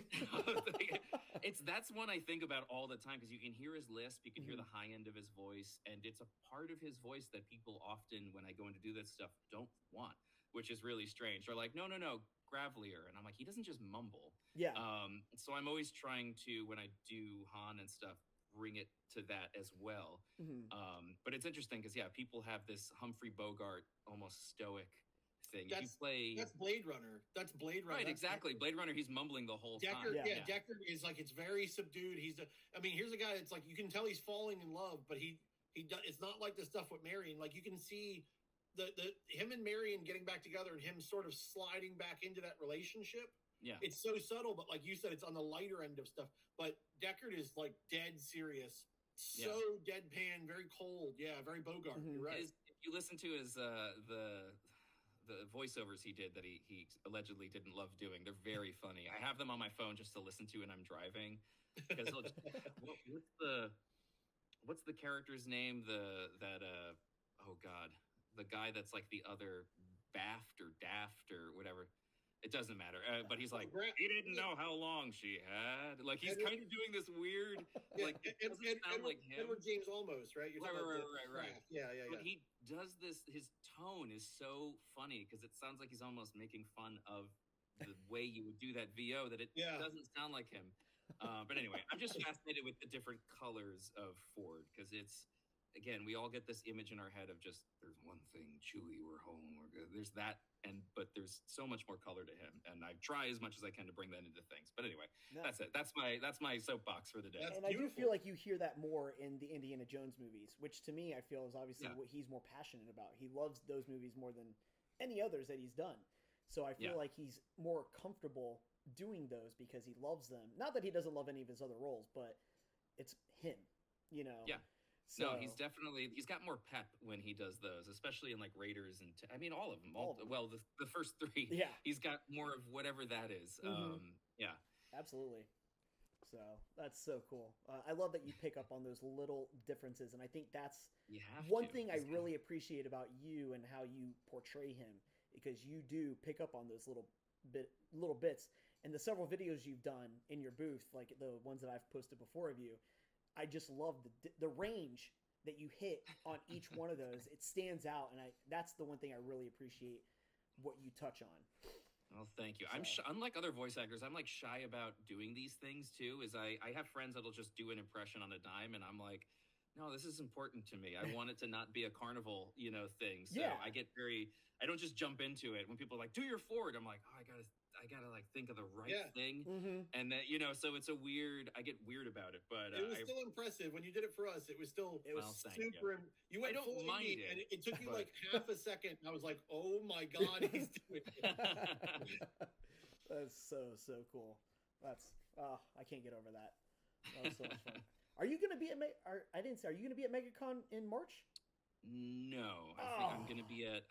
That's one I think about all the time because you can hear his lisp, you can hear the high end of his voice, and it's a part of his voice that people often, when I go in to do this stuff, don't want. Which is really strange. They're like, no, gravelier. And I'm like, he doesn't just mumble. Yeah. So I'm always trying to, when I do Han and stuff, bring it to that as well. But it's interesting because, people have this Humphrey Bogart, almost stoic thing. That's Blade Runner. Right, exactly. Blade Runner, he's mumbling the whole time. Deckard is like, it's very subdued. Here's a guy that's like, you can tell he's falling in love, but he it's not like the stuff with Marion. Like you can see the him and Marion getting back together and him sort of sliding back into that relationship. Yeah. It's so subtle, but like you said, it's on the lighter end of stuff. But Deckard is like dead serious. So deadpan, very cold. Yeah, very Bogart. You're right. If you listen to his the voiceovers he did that he allegedly didn't love doing, they're very funny. I have them on my phone just to listen to when I'm driving. Because what's the character's name? The guy that's like the other Baft or Daft or whatever. It doesn't matter. But he's like, he didn't know how long she had. Like he's kind of doing this weird, like it doesn't sound like him. Edward James Olmos, right? Right. Yeah. But he does this. His tone is so funny because it sounds like he's almost making fun of the way you would do that VO. That it doesn't sound like him. But anyway, I'm just fascinated with the different colors of Ford because it's. Again, we all get this image in our head of just there's one thing, Chewie, we're home, we're good. There's that, but there's so much more color to him, and I try as much as I can to bring that into things. But anyway, that's it. That's my soapbox for the day. And I do feel like you hear that more in the Indiana Jones movies, which to me I feel is obviously what he's more passionate about. He loves those movies more than any others that he's done. So I feel like he's more comfortable doing those because he loves them. Not that he doesn't love any of his other roles, but it's him, Yeah. So, no, he's got more pep when he does those, especially in like Raiders and all of them. Well, the first three. Yeah, he's got more of whatever that is. Yeah, absolutely. So that's so cool. I love that you pick up on those little differences, and I think that's one thing I really appreciate about you and how you portray him, because you do pick up on those little bits. And the several videos you've done in your booth, like the ones that I've posted before of you. I just love the range that you hit on each one of those. It stands out, and that's the one thing I really appreciate what you touch on. Well, thank you. So. Unlike other voice actors, I'm like shy about doing these things too. Is I have friends that'll just do an impression on a dime, and I'm like, no, this is important to me. I want it to not be a carnival, thing. So I don't just jump into it. When people are like, do your Ford, I'm like, oh, I gotta like think of the right thing. And that, so it's I get weird about it, but it was still impressive when you did it for us. It was super. You went full Indy, and it took you like half a second. I was like, oh my God, he's doing it. That's so was so cool. I can't get over that. That was so much fun. Are you gonna be at I didn't say. Are you gonna be at MegaCon in March? No, I think I'm going to be at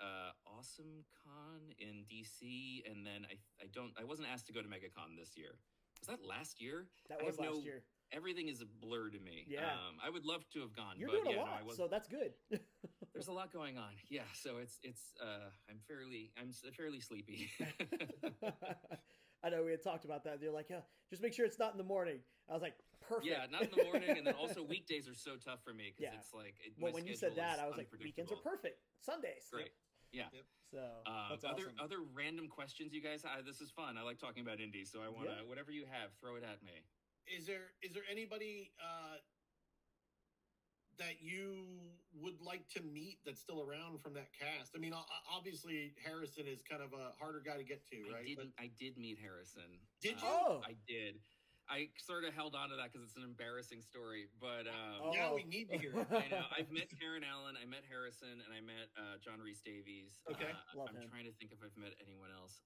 AwesomeCon in DC, and then I wasn't asked to go to MegaCon this year. Was that last year? That was last year. Everything is a blur to me. Yeah. I would love to have gone. You're but doing yeah, a lot, no, so that's good. There's a lot going on. Yeah, so I'm fairly sleepy. I know we had talked about that. They're like, just make sure it's not in the morning. I was like, perfect. Yeah, not in the morning, and then also weekdays are so tough for me because it's like. When you said that, I was like, weekends are perfect. Sundays. Great. Yeah. Yep. So that's other random questions, you guys. This is fun. I like talking about Indy, so I want to whatever you have, throw it at me. Is there anybody that you would like to meet that's still around from that cast? I mean, obviously Harrison is kind of a harder guy to get to, right? I did meet Harrison. Did you? I did. I sort of held on to that because it's an embarrassing story, but now we need to hear it. I know. I've met Karen Allen, I met Harrison, and I met John Rhys Davies. Okay, I'm trying to think if I've met anyone else.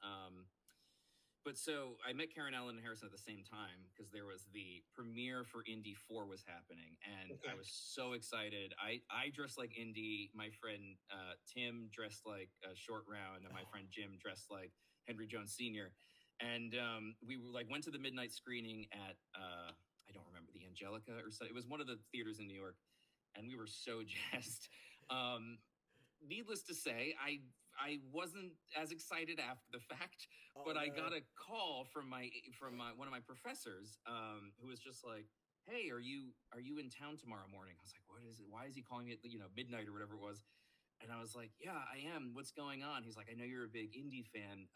But so I met Karen Allen and Harrison at the same time because there was the premiere for Indy.4 was happening, and I was so excited. I dressed like Indy. My friend Tim dressed like Short Round, and my friend Jim dressed like Henry Jones Sr. And we went to the midnight screening at I don't remember, the Angelica or something. It was one of the theaters in New York, and we were so jazzed. Needless to say, I wasn't as excited after the fact, but I got a call from one of my professors who was just like, "Hey, are you in town tomorrow morning?" I was like, "What is it? Why is he calling me at midnight or whatever it was?" And I was like, "Yeah, I am. What's going on?" He's like, "I know you're a big Indy fan.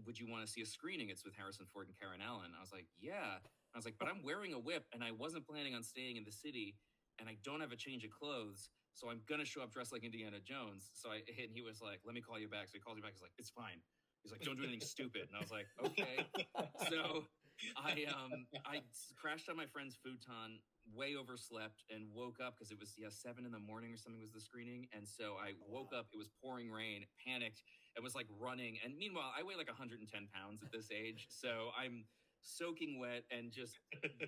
Would you want to see a screening? It's with Harrison Ford and Karen Allen." I was like, "Yeah." I was like, "But I'm wearing a whip, and I wasn't planning on staying in the city, and I don't have a change of clothes, so I'm gonna show up dressed like Indiana Jones." So and he was like, "Let me call you back." So he calls me back. He's like, "It's fine." He's like, "Don't do anything stupid." And I was like, "Okay." So I crashed on my friend's futon, way overslept, and woke up because it was 7 a.m. or something was the screening, and so I woke up. It was pouring rain, panicked. It was like running. And meanwhile, I weigh like 110 pounds at this age. So I'm soaking wet and just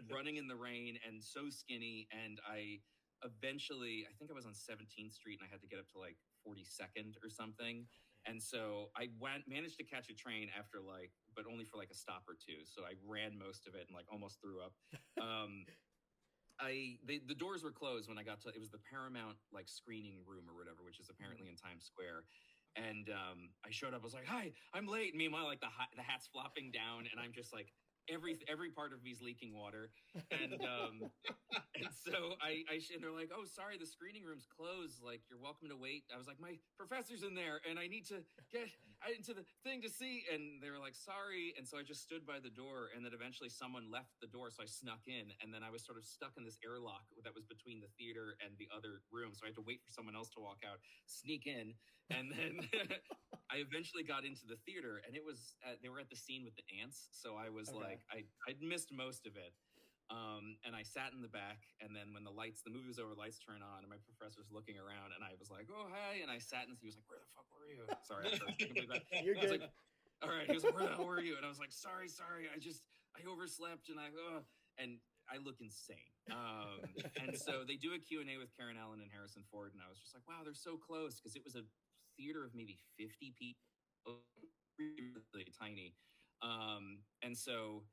running in the rain and so skinny. And I think I was on 17th Street and I had to get up to like 42nd or something. And so I managed to catch a train after but only for like a stop or two. So I ran most of it and like almost threw up. The doors were closed when I got to, it was the Paramount like screening room or whatever, which is apparently in Times Square. And I showed up. I was like, "Hi, I'm late." Meanwhile, like the hat's flopping down, and I'm just like every part of me's leaking water. And and so and they're like, "Oh, sorry, the screening room's closed. Like, you're welcome to wait." I was like, "My professor's in there, and I need to get into the thing to see." And they were like, "Sorry." And so I just stood by the door, and then eventually someone left the door, so I snuck in, and then I was sort of stuck in this airlock that was between the theater and the other room. So I had to wait for someone else to walk out, sneak in, and then I eventually got into the theater, and it was they were at the scene with the ants, so I was like, I'd missed most of it. And I sat in the back, and then when the movie was over, lights turn on, and my professor's looking around, and I was like, "Oh, hi," and I sat, and he was like, "Where the fuck were you?" Sorry, I started thinking about that. You're good. Like, all right, he was like, "Where the hell were you?" And I was like, sorry, I overslept, and and I look insane. And so they do a Q&A with Karen Allen and Harrison Ford, and I was just like, wow, they're so close, because it was a theater of maybe 50 people, really tiny. And so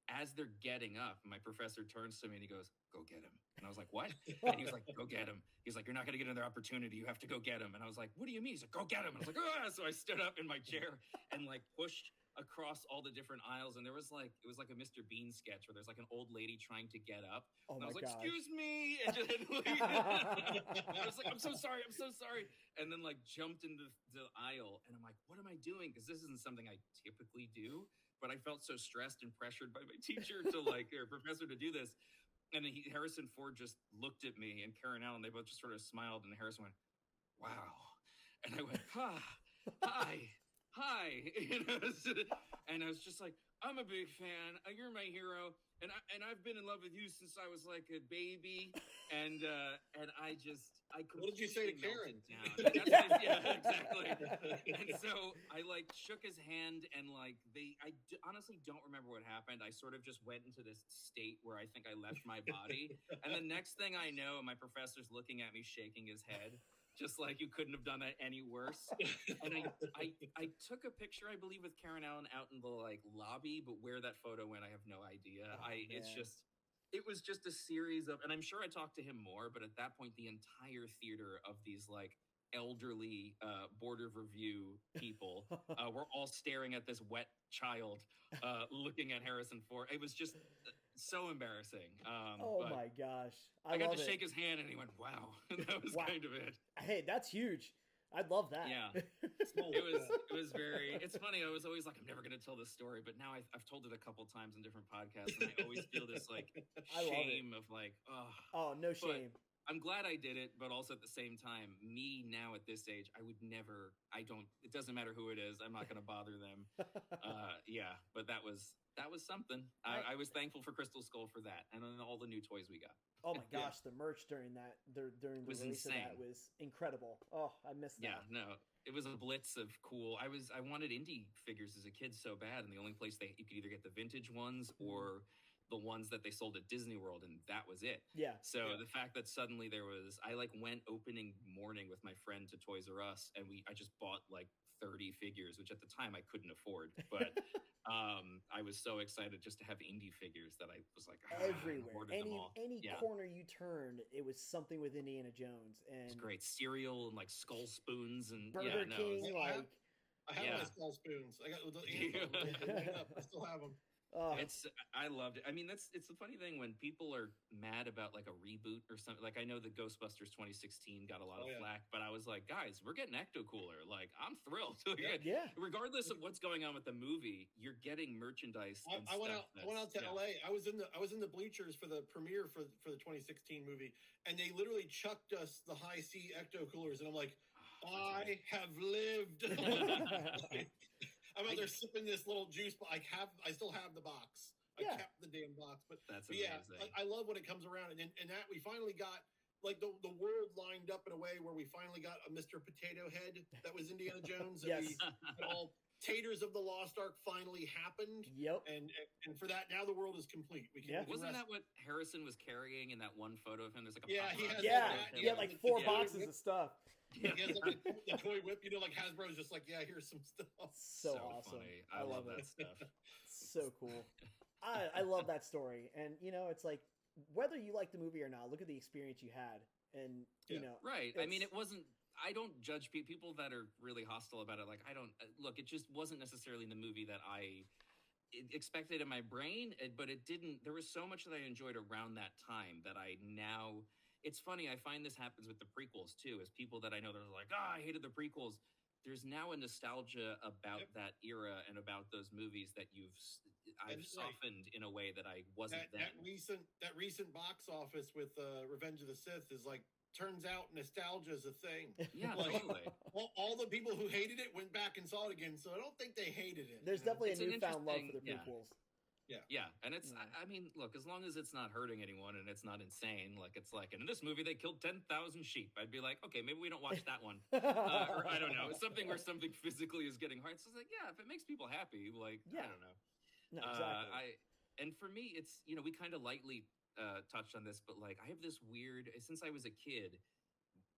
as they're getting up, my professor turns to me and he goes, "Go get him." And I was like, "What?" And he was like, "Go get him." He's like, "You're not going to get another opportunity. You have to go get him." And I was like, "What do you mean?" He's like, "Go get him." And I was like, "Ah!" So I stood up in my chair and like pushed across all the different aisles. And there was like, it was like a Mr. Bean sketch where there's like an old lady trying to get up. And I was like, "Excuse me." And just, I was like, I'm so sorry. And then like jumped into the aisle. And I'm like, what am I doing? Because this isn't something I typically do. But I felt so stressed and pressured by my teacher or professor to do this. And then Harrison Ford just looked at me and Karen Allen. They both just sort of smiled, and Harrison went, "Wow." And I went, hi. And I was just like, "I'm a big fan. You're my hero. And I've been in love with you since I was like a baby." And I just, What did you say to Karen? Yeah, exactly. And so I like shook his hand, and like honestly don't remember what happened. I sort of just went into this state where I think I left my body, and the next thing I know, my professor's looking at me, shaking his head, just like you couldn't have done that any worse. And I took a picture, I believe, with Karen Allen out in the like lobby, but where that photo went, I have no idea. It was just a series of, and I'm sure I talked to him more, but at that point, the entire theater of these like elderly Board of Review people were all staring at this wet child looking at Harrison Ford. It was just so embarrassing. My gosh. I got to shake his hand and he went, wow. That was kind of it. Hey, that's huge. I'd love that. Yeah. It was very, it's funny. I was always like, I'm never going to tell this story, but now I've told it a couple times in different podcasts, and I always feel this like shame of like, oh, no shame. I'm glad I did it, but also at the same time, me now at this age, I would never, it doesn't matter who it is. I'm not going to bother them. But that was something. I was thankful for Crystal Skull for that, and then all the new toys we got. Oh my gosh, the merch during the release of that was incredible. Oh, I missed that. Yeah, no, it was a blitz of cool. I wanted Indy figures as a kid so bad, and the only place you could either get the vintage ones or the ones that they sold at Disney World, and that was it. Yeah. So the fact that suddenly I like went opening morning with my friend to Toys R Us, and I just bought like 30 figures, which at the time I couldn't afford, but I was so excited just to have Indy figures that I was like, everywhere, any corner you turned, it was something with Indiana Jones, and it's great cereal and like skull spoons and Burger King. I have my skull spoons. I got I still have them. I loved it. I mean, it's the funny thing when people are mad about like a reboot or something. Like I know the Ghostbusters 2016 got a lot of flack, but I was like, guys, we're getting Ecto Cooler. Like I'm thrilled. Regardless of what's going on with the movie, you're getting merchandise. I went out to LA. I was in the bleachers for the premiere for the 2016 movie, and they literally chucked us the high C Ecto Coolers, and I'm like, I have lived. I'm out there sipping this little juice, but I still have the box. I kept the damn box, but amazing. I love when it comes around, and that we finally got like the world lined up in a way where we finally got a Mr. Potato Head that was Indiana Jones. Yes. And all Taters of the Lost Ark finally happened. Yep. And for that, now the world is complete. Wasn't that what Harrison was carrying in that one photo of him? There's like a he had like 4 boxes of stuff. He has like the toy whip, like Hasbro's just like, here's some stuff. So awesome. Funny. I love that stuff. So cool. I love that story. And it's like, whether you like the movie or not, look at the experience you had. And right. I mean, it wasn't, I don't judge people that are really hostile about it. Like, I don't look, it just wasn't necessarily in the movie that I expected in my brain, but it didn't. There was so much that I enjoyed around that time that I now. It's funny, I find this happens with the prequels too, as people that I know that are like, I hated the prequels. There's now a nostalgia about that era and about those movies that I've softened in a way that I wasn't then. That recent box office with Revenge of the Sith is like, turns out nostalgia is a thing. Yeah, totally. All the people who hated it went back and saw it again, so I don't think they hated it. There's definitely a newfound love for the prequels. Yeah, and it's, I mean, look, as long as it's not hurting anyone and it's not insane, like, it's like, and in this movie, they killed 10,000 sheep. I'd be like, okay, maybe we don't watch that one. Or I don't know, something where something physically is getting hard. So it's like, if it makes people happy, like, I don't know. No, exactly. And for me, it's, we kind of lightly touched on this, but like, I have this weird, since I was a kid,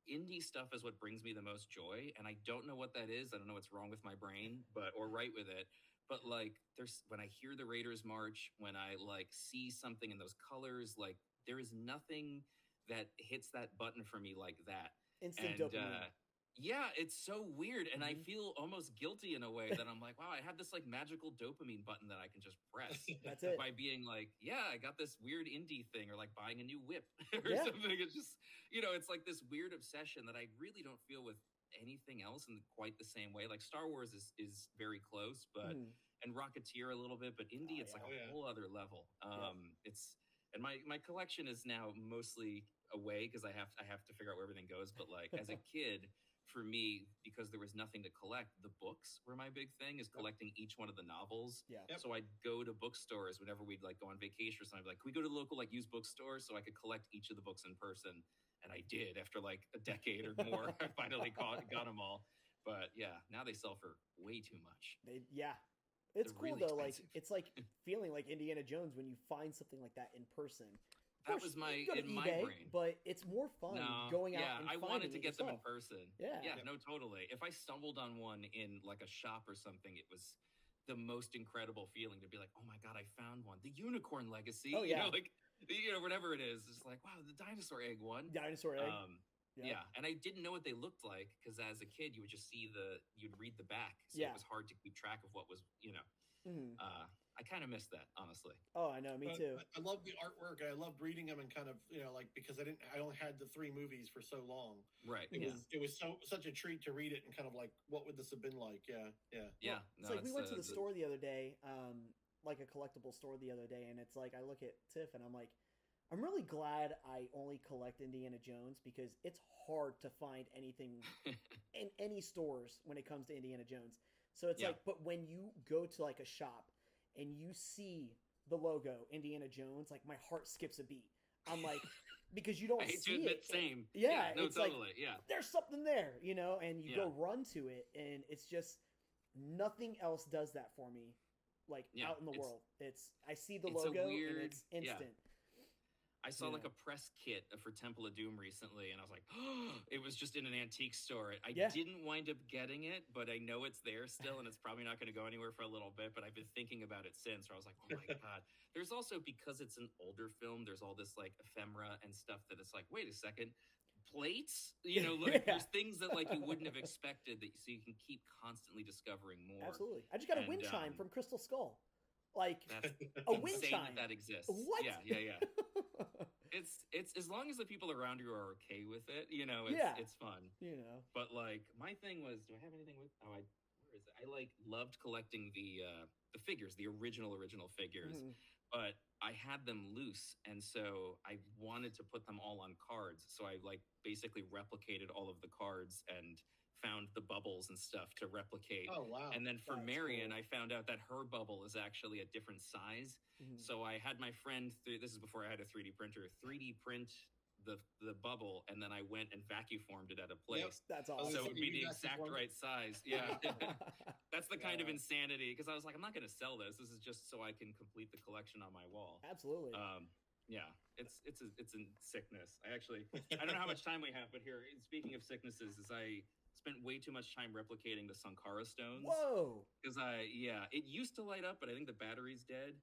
indie stuff is what brings me the most joy. And I don't know what that is. I don't know what's wrong with my brain, or right with it. But like, when I hear the Raiders march, when I like see something in those colors, like there is nothing that hits that button for me like that. Instant dopamine. Yeah, it's so weird. And I feel almost guilty in a way that I'm like, wow, I have this like magical dopamine button that I can just press. That's it. By being like, I got this weird indie thing, or like buying a new whip or something. It's just, it's like this weird obsession that I really don't feel with anything else in quite the same way. Like Star Wars is very close, but and Rocketeer a little bit, but Indy it's like a whole other level. It's, and my collection is now mostly away because I have to figure out where everything goes. But like as a kid, for me, because there was nothing to collect, the books were my big thing, is collecting each one of the novels. So I'd go to bookstores whenever we'd like go on vacation or something. I'd be like, can we go to the local like used bookstore so I could collect each of the books in person? and I did after like a decade or more. I finally got them all. But yeah, now they sell for way too much. It's They're cool really though. expensive. Like it's like feeling like Indiana Jones when you find something like that in person. That was my brain. But it's more fun going out. And I wanted to get them in yourself. person. Yeah, no, totally. If I stumbled on one in like a shop or something, it was the most incredible feeling to be like, oh my god, I found one. The unicorn legacy. Oh, yeah. Whatever it is. It's like, wow, the dinosaur egg one. Dinosaur egg. Yeah, and I didn't know what they looked like because as a kid, you would just see you'd read the back, so it was hard to keep track of what was, Mm-hmm. I kind of missed that, honestly. Oh, I know, me too. I love the artwork. I loved reading them and kind of, because I only had the 3 movies for so long. Right. It was such a treat to read it and kind of like, what would this have been like? Yeah. Yeah. It's like we went to the store the other day, like a collectible store the other day, and it's like I look at Tiff and I'm like, I'm really glad I only collect Indiana Jones because it's hard to find anything in any stores when it comes to Indiana Jones. So it's like, but when you go to like a shop and you see the logo Indiana Jones, like my heart skips a beat. I'm like, because you don't see it. Same. Yeah, no, it's totally. Like, there's something there, and you go run to it, and it's just nothing else does that for me. Like out in the world, I see the logo and it's instant. I saw like a press kit for Temple of Doom recently, and I was like, oh, it was just in an antique store. I didn't wind up getting it, but I know it's there still, and it's probably not going to go anywhere for a little bit, but I've been thinking about it since, where I was like, oh my God. There's also, because it's an older film, there's all this like ephemera and stuff that it's like, wait a second, plates? There's things that like you wouldn't have expected, so you can keep constantly discovering more. Absolutely. I just got a wind chime from Crystal Skull. Like that's a wind chime that exists. What? Yeah. It's as long as the people around you are okay with it, it's fun. But like my thing was, do I have anything with? Where is it? I like loved collecting the figures, the original figures, but I had them loose, and so I wanted to put them all on cards. So I like basically replicated all of the cards and found the bubbles and stuff to replicate. Oh, wow. And then for Marion, cool. I found out that her bubble is actually a different size. So I had my friend, this is before I had a 3D printer, 3D print the bubble, and then I went and vacuum formed it at a place. Yep, that's awesome. So it would be the exact right size. Yeah. That's the kind of insanity, because I was like, I'm not going to sell this. This is just so I can complete the collection on my wall. Absolutely. It's a sickness. I don't know how much time we have, but here, speaking of sicknesses, is I spent way too much time replicating the Sankara stones. Whoa! Because it used to light up, but I think the battery's dead.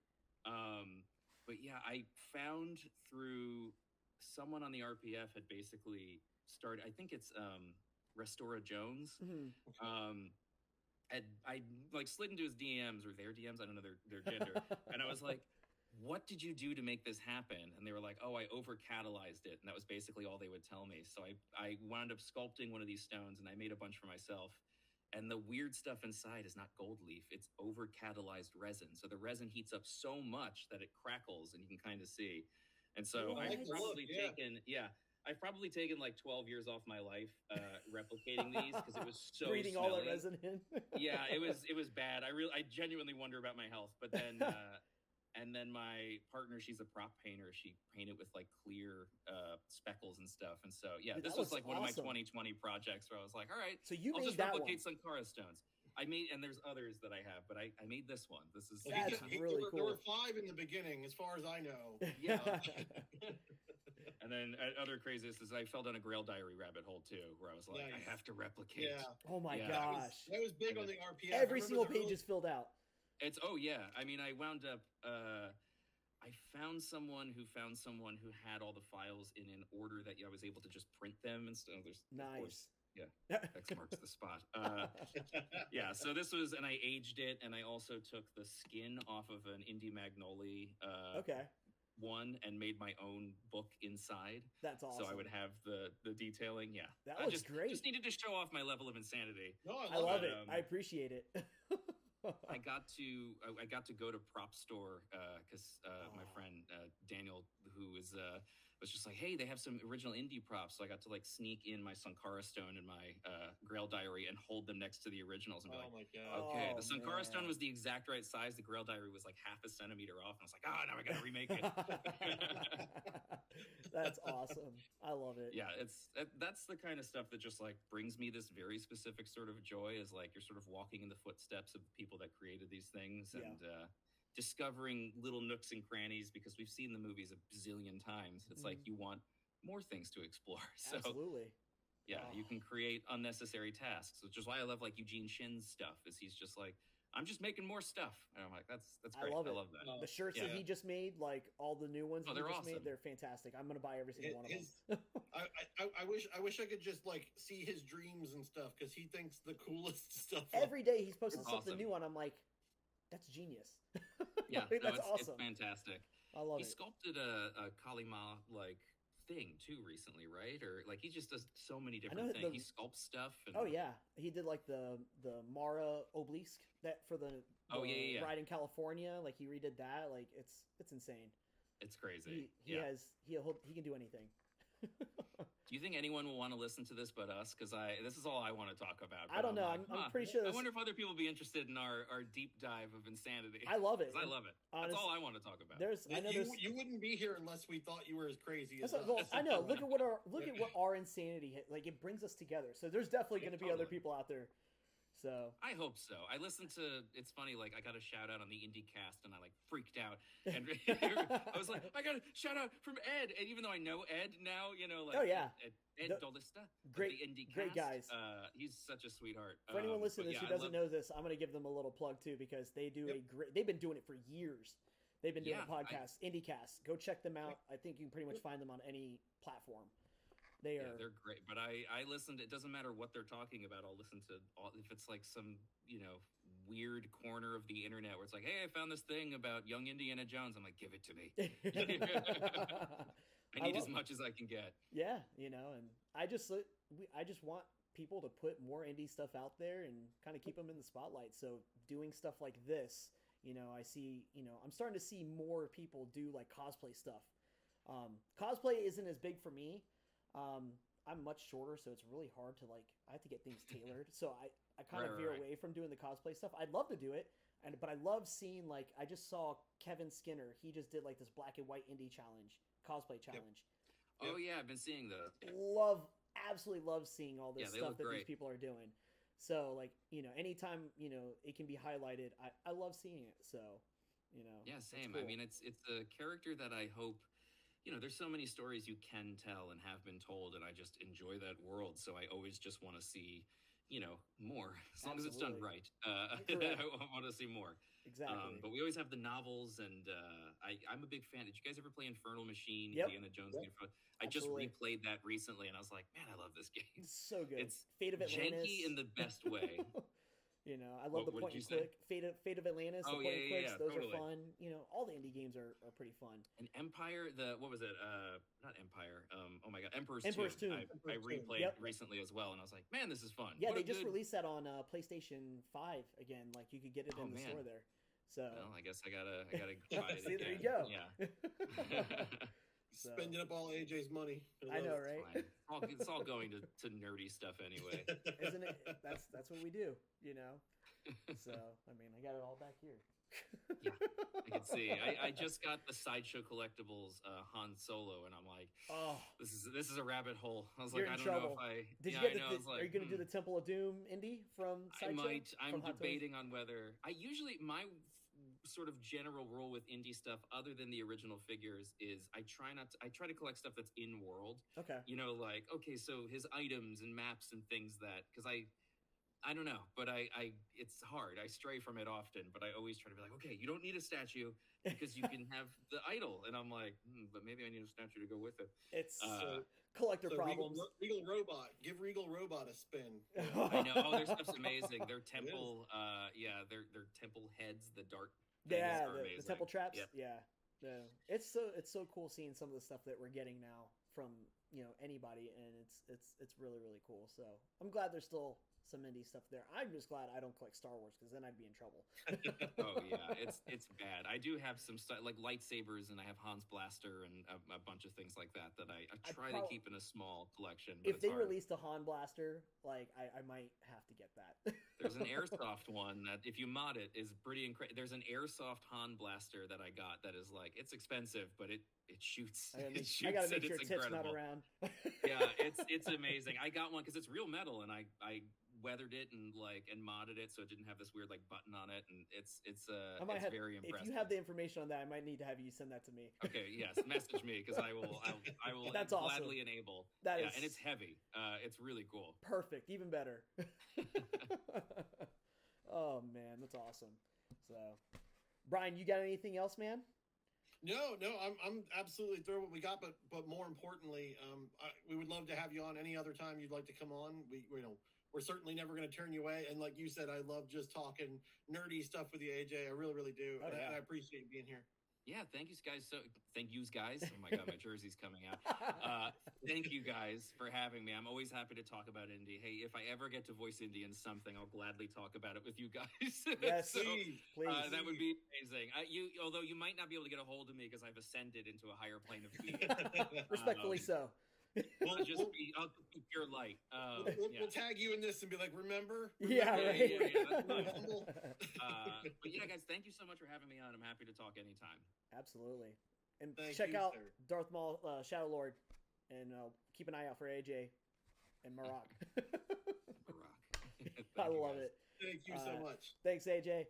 But yeah, I found through someone on the RPF had basically started. I think it's Restora Jones. I like slid into his DMs or their DMs. I don't know their gender, and I was like, what did you do to make this happen? And they were like, oh, I over-catalyzed it. And that was basically all they would tell me. So I wound up sculpting one of these stones, and I made a bunch for myself. And the weird stuff inside is not gold leaf. It's over-catalyzed resin. So the resin heats up so much that it crackles, and you can kind of see. And so I've probably taken like 12 years off my life replicating these because it was so breathing smelly. all that resin in. Yeah, it was bad. I genuinely wonder about my health. But then and then my partner, she's a prop painter. She painted with like clear speckles and stuff. And so yeah, this was like one of my 2020 projects where I was like, all right, so I'll just replicate Sankara stones. And there's others that I have, but I made this one. This is really cool. There were 5 in the beginning, as far as I know. Yeah. And then other craziest is I fell down a Grail Diary rabbit hole too, where I was like, I have to replicate. Yeah. Oh my gosh. That was big on the RPF. Every single page is filled out. I mean, I wound up. I found someone who had all the files in an order that I was able to just print them and stuff. Nice. X marks the spot. So this was, and I aged it, and I also took the skin off of an Indy Magnoli one and made my own book inside. That's awesome. So I would have the detailing. Yeah, that was great. Just needed to show off my level of insanity. No, I love it. I appreciate it. I got to go to Prop Store because my friend Daniel, who is was just like, hey, they have some original Indy props. So I got to like sneak in my Sankara stone and my Grail diary and hold them next to the originals and be like, my God. okay, the Sankara stone was the exact right size. The Grail diary was like half a centimeter off. And I was like, now I got to remake it. That's awesome. I love it. Yeah, that's the kind of stuff that just like brings me this very specific sort of joy, is like you're sort of walking in the footsteps of the people that created these things and discovering little nooks and crannies, because we've seen the movies a bazillion times. It's like you want more things to explore. So absolutely. Yeah, you can create unnecessary tasks, which is why I love like Eugene Shin's stuff, is he's just like, I'm just making more stuff. And I'm like, that's great. I love that. The shirts that he just made, like all the new ones they're awesome. made, they're fantastic. I'm gonna buy every single one of them. I wish I could just like see his dreams and stuff, because he thinks the coolest stuff. Every day he's posting something new, and I'm like, that's genius. Yeah, that's awesome. It's fantastic. I love he it. He sculpted a Kalima like thing too recently, right? Or like he just does so many different things. He sculpts stuff. And... Oh yeah, he did like the Mara obelisk that for the ride in California. Like he redid that. Like it's insane. It's crazy. He can do anything. Do you think anyone will want to listen to this but us? Because this is all I want to talk about. I don't know. I'm pretty sure. I wonder if other people will be interested in our deep dive of insanity. I love it. I love it. That's all I want to talk about. You wouldn't be here unless we thought you were as crazy as us. Well, I know. Look at what our insanity like. It brings us together. So there's definitely going to be other people out there. So I hope so. I listened to. It's funny. Like I got a shout out on the Indy cast, and I like freaked out. And I was like, I got a shout out from Ed. And even though I know Ed now, like Ed Dolista, great the Indy great cast, guys. He's such a sweetheart. For anyone listening to this who doesn't know this, I'm going to give them a little plug too, because they do they've been doing it for years. They've been doing a podcast, IndyCast. Go check them out. I think you can pretty much find them on any platform. They're great. But I listened. It doesn't matter what they're talking about. I'll listen to if it's like some weird corner of the internet where it's like, hey, I found this thing about young Indiana Jones. I'm like, give it to me. I need as much as I can get. Yeah, and I just want people to put more indie stuff out there and kind of keep them in the spotlight. So doing stuff like this, I see, I'm starting to see more people do like cosplay stuff. Cosplay isn't as big for me. I'm much shorter, so it's really hard to I have to get things tailored. So I kind of veer away from doing the cosplay stuff. I'd love to do it, but I love seeing I just saw Kevin Skinner. He just did this black and white indie cosplay challenge. Yep. Oh yeah, I've been seeing those. Absolutely love seeing all this stuff that these people are doing. So anytime it can be highlighted, I love seeing it. So yeah, same. Cool. I mean, it's a character that I hope. There's so many stories you can tell and have been told, and I just enjoy that world. So I always just want to see, more. As long as it's done right. I want to see more. Exactly. But we always have the novels, and I'm a big fan. Did you guys ever play Infernal Machine? Yep. Indiana Jones. Yep. I just replayed that recently, and I was like, man, I love this game. It's so good. It's Fate of Atlantis. Janky in the best way. I love the point and click. Fate of Atlantis, the point and clicks, those totally. are fun. All the indie games are pretty fun. And Empire, what was it? Not Empire. Oh my God, Emperor's Tomb. I replayed recently as well, and I was like, man, this is fun. Yeah, they just released that on PlayStation 5 again. Like you could get it in the store there. So well, I guess I gotta try it See, again. there you go. Yeah. Spending up all AJ's money. I know, right? It's all going to nerdy stuff anyway. Isn't it? That's what we do, So, I mean, I got it all back here. Yeah, I can see. I just got the Sideshow Collectibles Han Solo, and I'm like, oh, this is a rabbit hole. I was like, I don't know if I. Did you get are you going to do the Temple of Doom indie from Sideshow? I might. I'm debating on whether. My sort of general rule with indie stuff, other than the original figures, is I try to collect stuff that's in world. Okay. So his items and maps and things because I don't know, but it's hard. I stray from it often, but I always try to be like, okay, you don't need a statue because you can have the idol. And I'm like, but maybe I need a statue to go with it. It's collector problems. Regal Robot. Give Regal Robot a spin. I know. Oh, their stuff's amazing. Their temple, their temple heads, the dark. Yeah, the temple traps. Yep. Yeah. It's so cool seeing some of the stuff that we're getting now from anybody, and it's really really cool. So I'm glad they're still some indie stuff there. I'm just glad I don't collect Star Wars because then I'd be in trouble. Oh yeah, it's bad. I do have some stuff like lightsabers, and I have Han's blaster and a bunch of things like that I try to keep in a small collection. But if they released a Han blaster, like I might have to get that. There's an airsoft one that if you mod it is pretty incredible. There's an airsoft Han blaster that I got that is like, it's expensive, but it shoots. I gotta make sure Tip's not around. Yeah, it's amazing. I got one because it's real metal, and I weathered it and modded it so it didn't have this weird like button on it, and it's very impressive. If you have the information on that, I might need to have you send that to me. Okay, yes, message me because I will That's gladly awesome. enable. That yeah, is... and it's heavy. It's really cool. Perfect, even better. Oh man, that's awesome. So, Brian, you got anything else, man? No, I'm absolutely thrilled what we got, but more importantly, we would love to have you on any other time you'd like to come on. We're certainly never going to turn you away. And like you said, I love just talking nerdy stuff with you, AJ. I really, really do. Oh, yeah. And I appreciate you being here. Yeah, thank you guys. Thank you guys. Oh my God, my jersey's coming out. Thank you guys for having me. I'm always happy to talk about Indy. Hey, if I ever get to voice Indy in something, I'll gladly talk about it with you guys. Yes, so, please. That would be amazing. Although you might not be able to get a hold of me because I've ascended into a higher plane of being. Respectfully so. I'll just be pure light. We'll tag you in this and be like, remember? Yeah, right. But yeah, guys, thank you so much for having me on. I'm happy to talk anytime. Absolutely. And Thank you, out sir. Darth Maul, Shadow Lord, and keep an eye out for AJ and Maroc. Barack. I love it. Thank you so much. Thanks, AJ.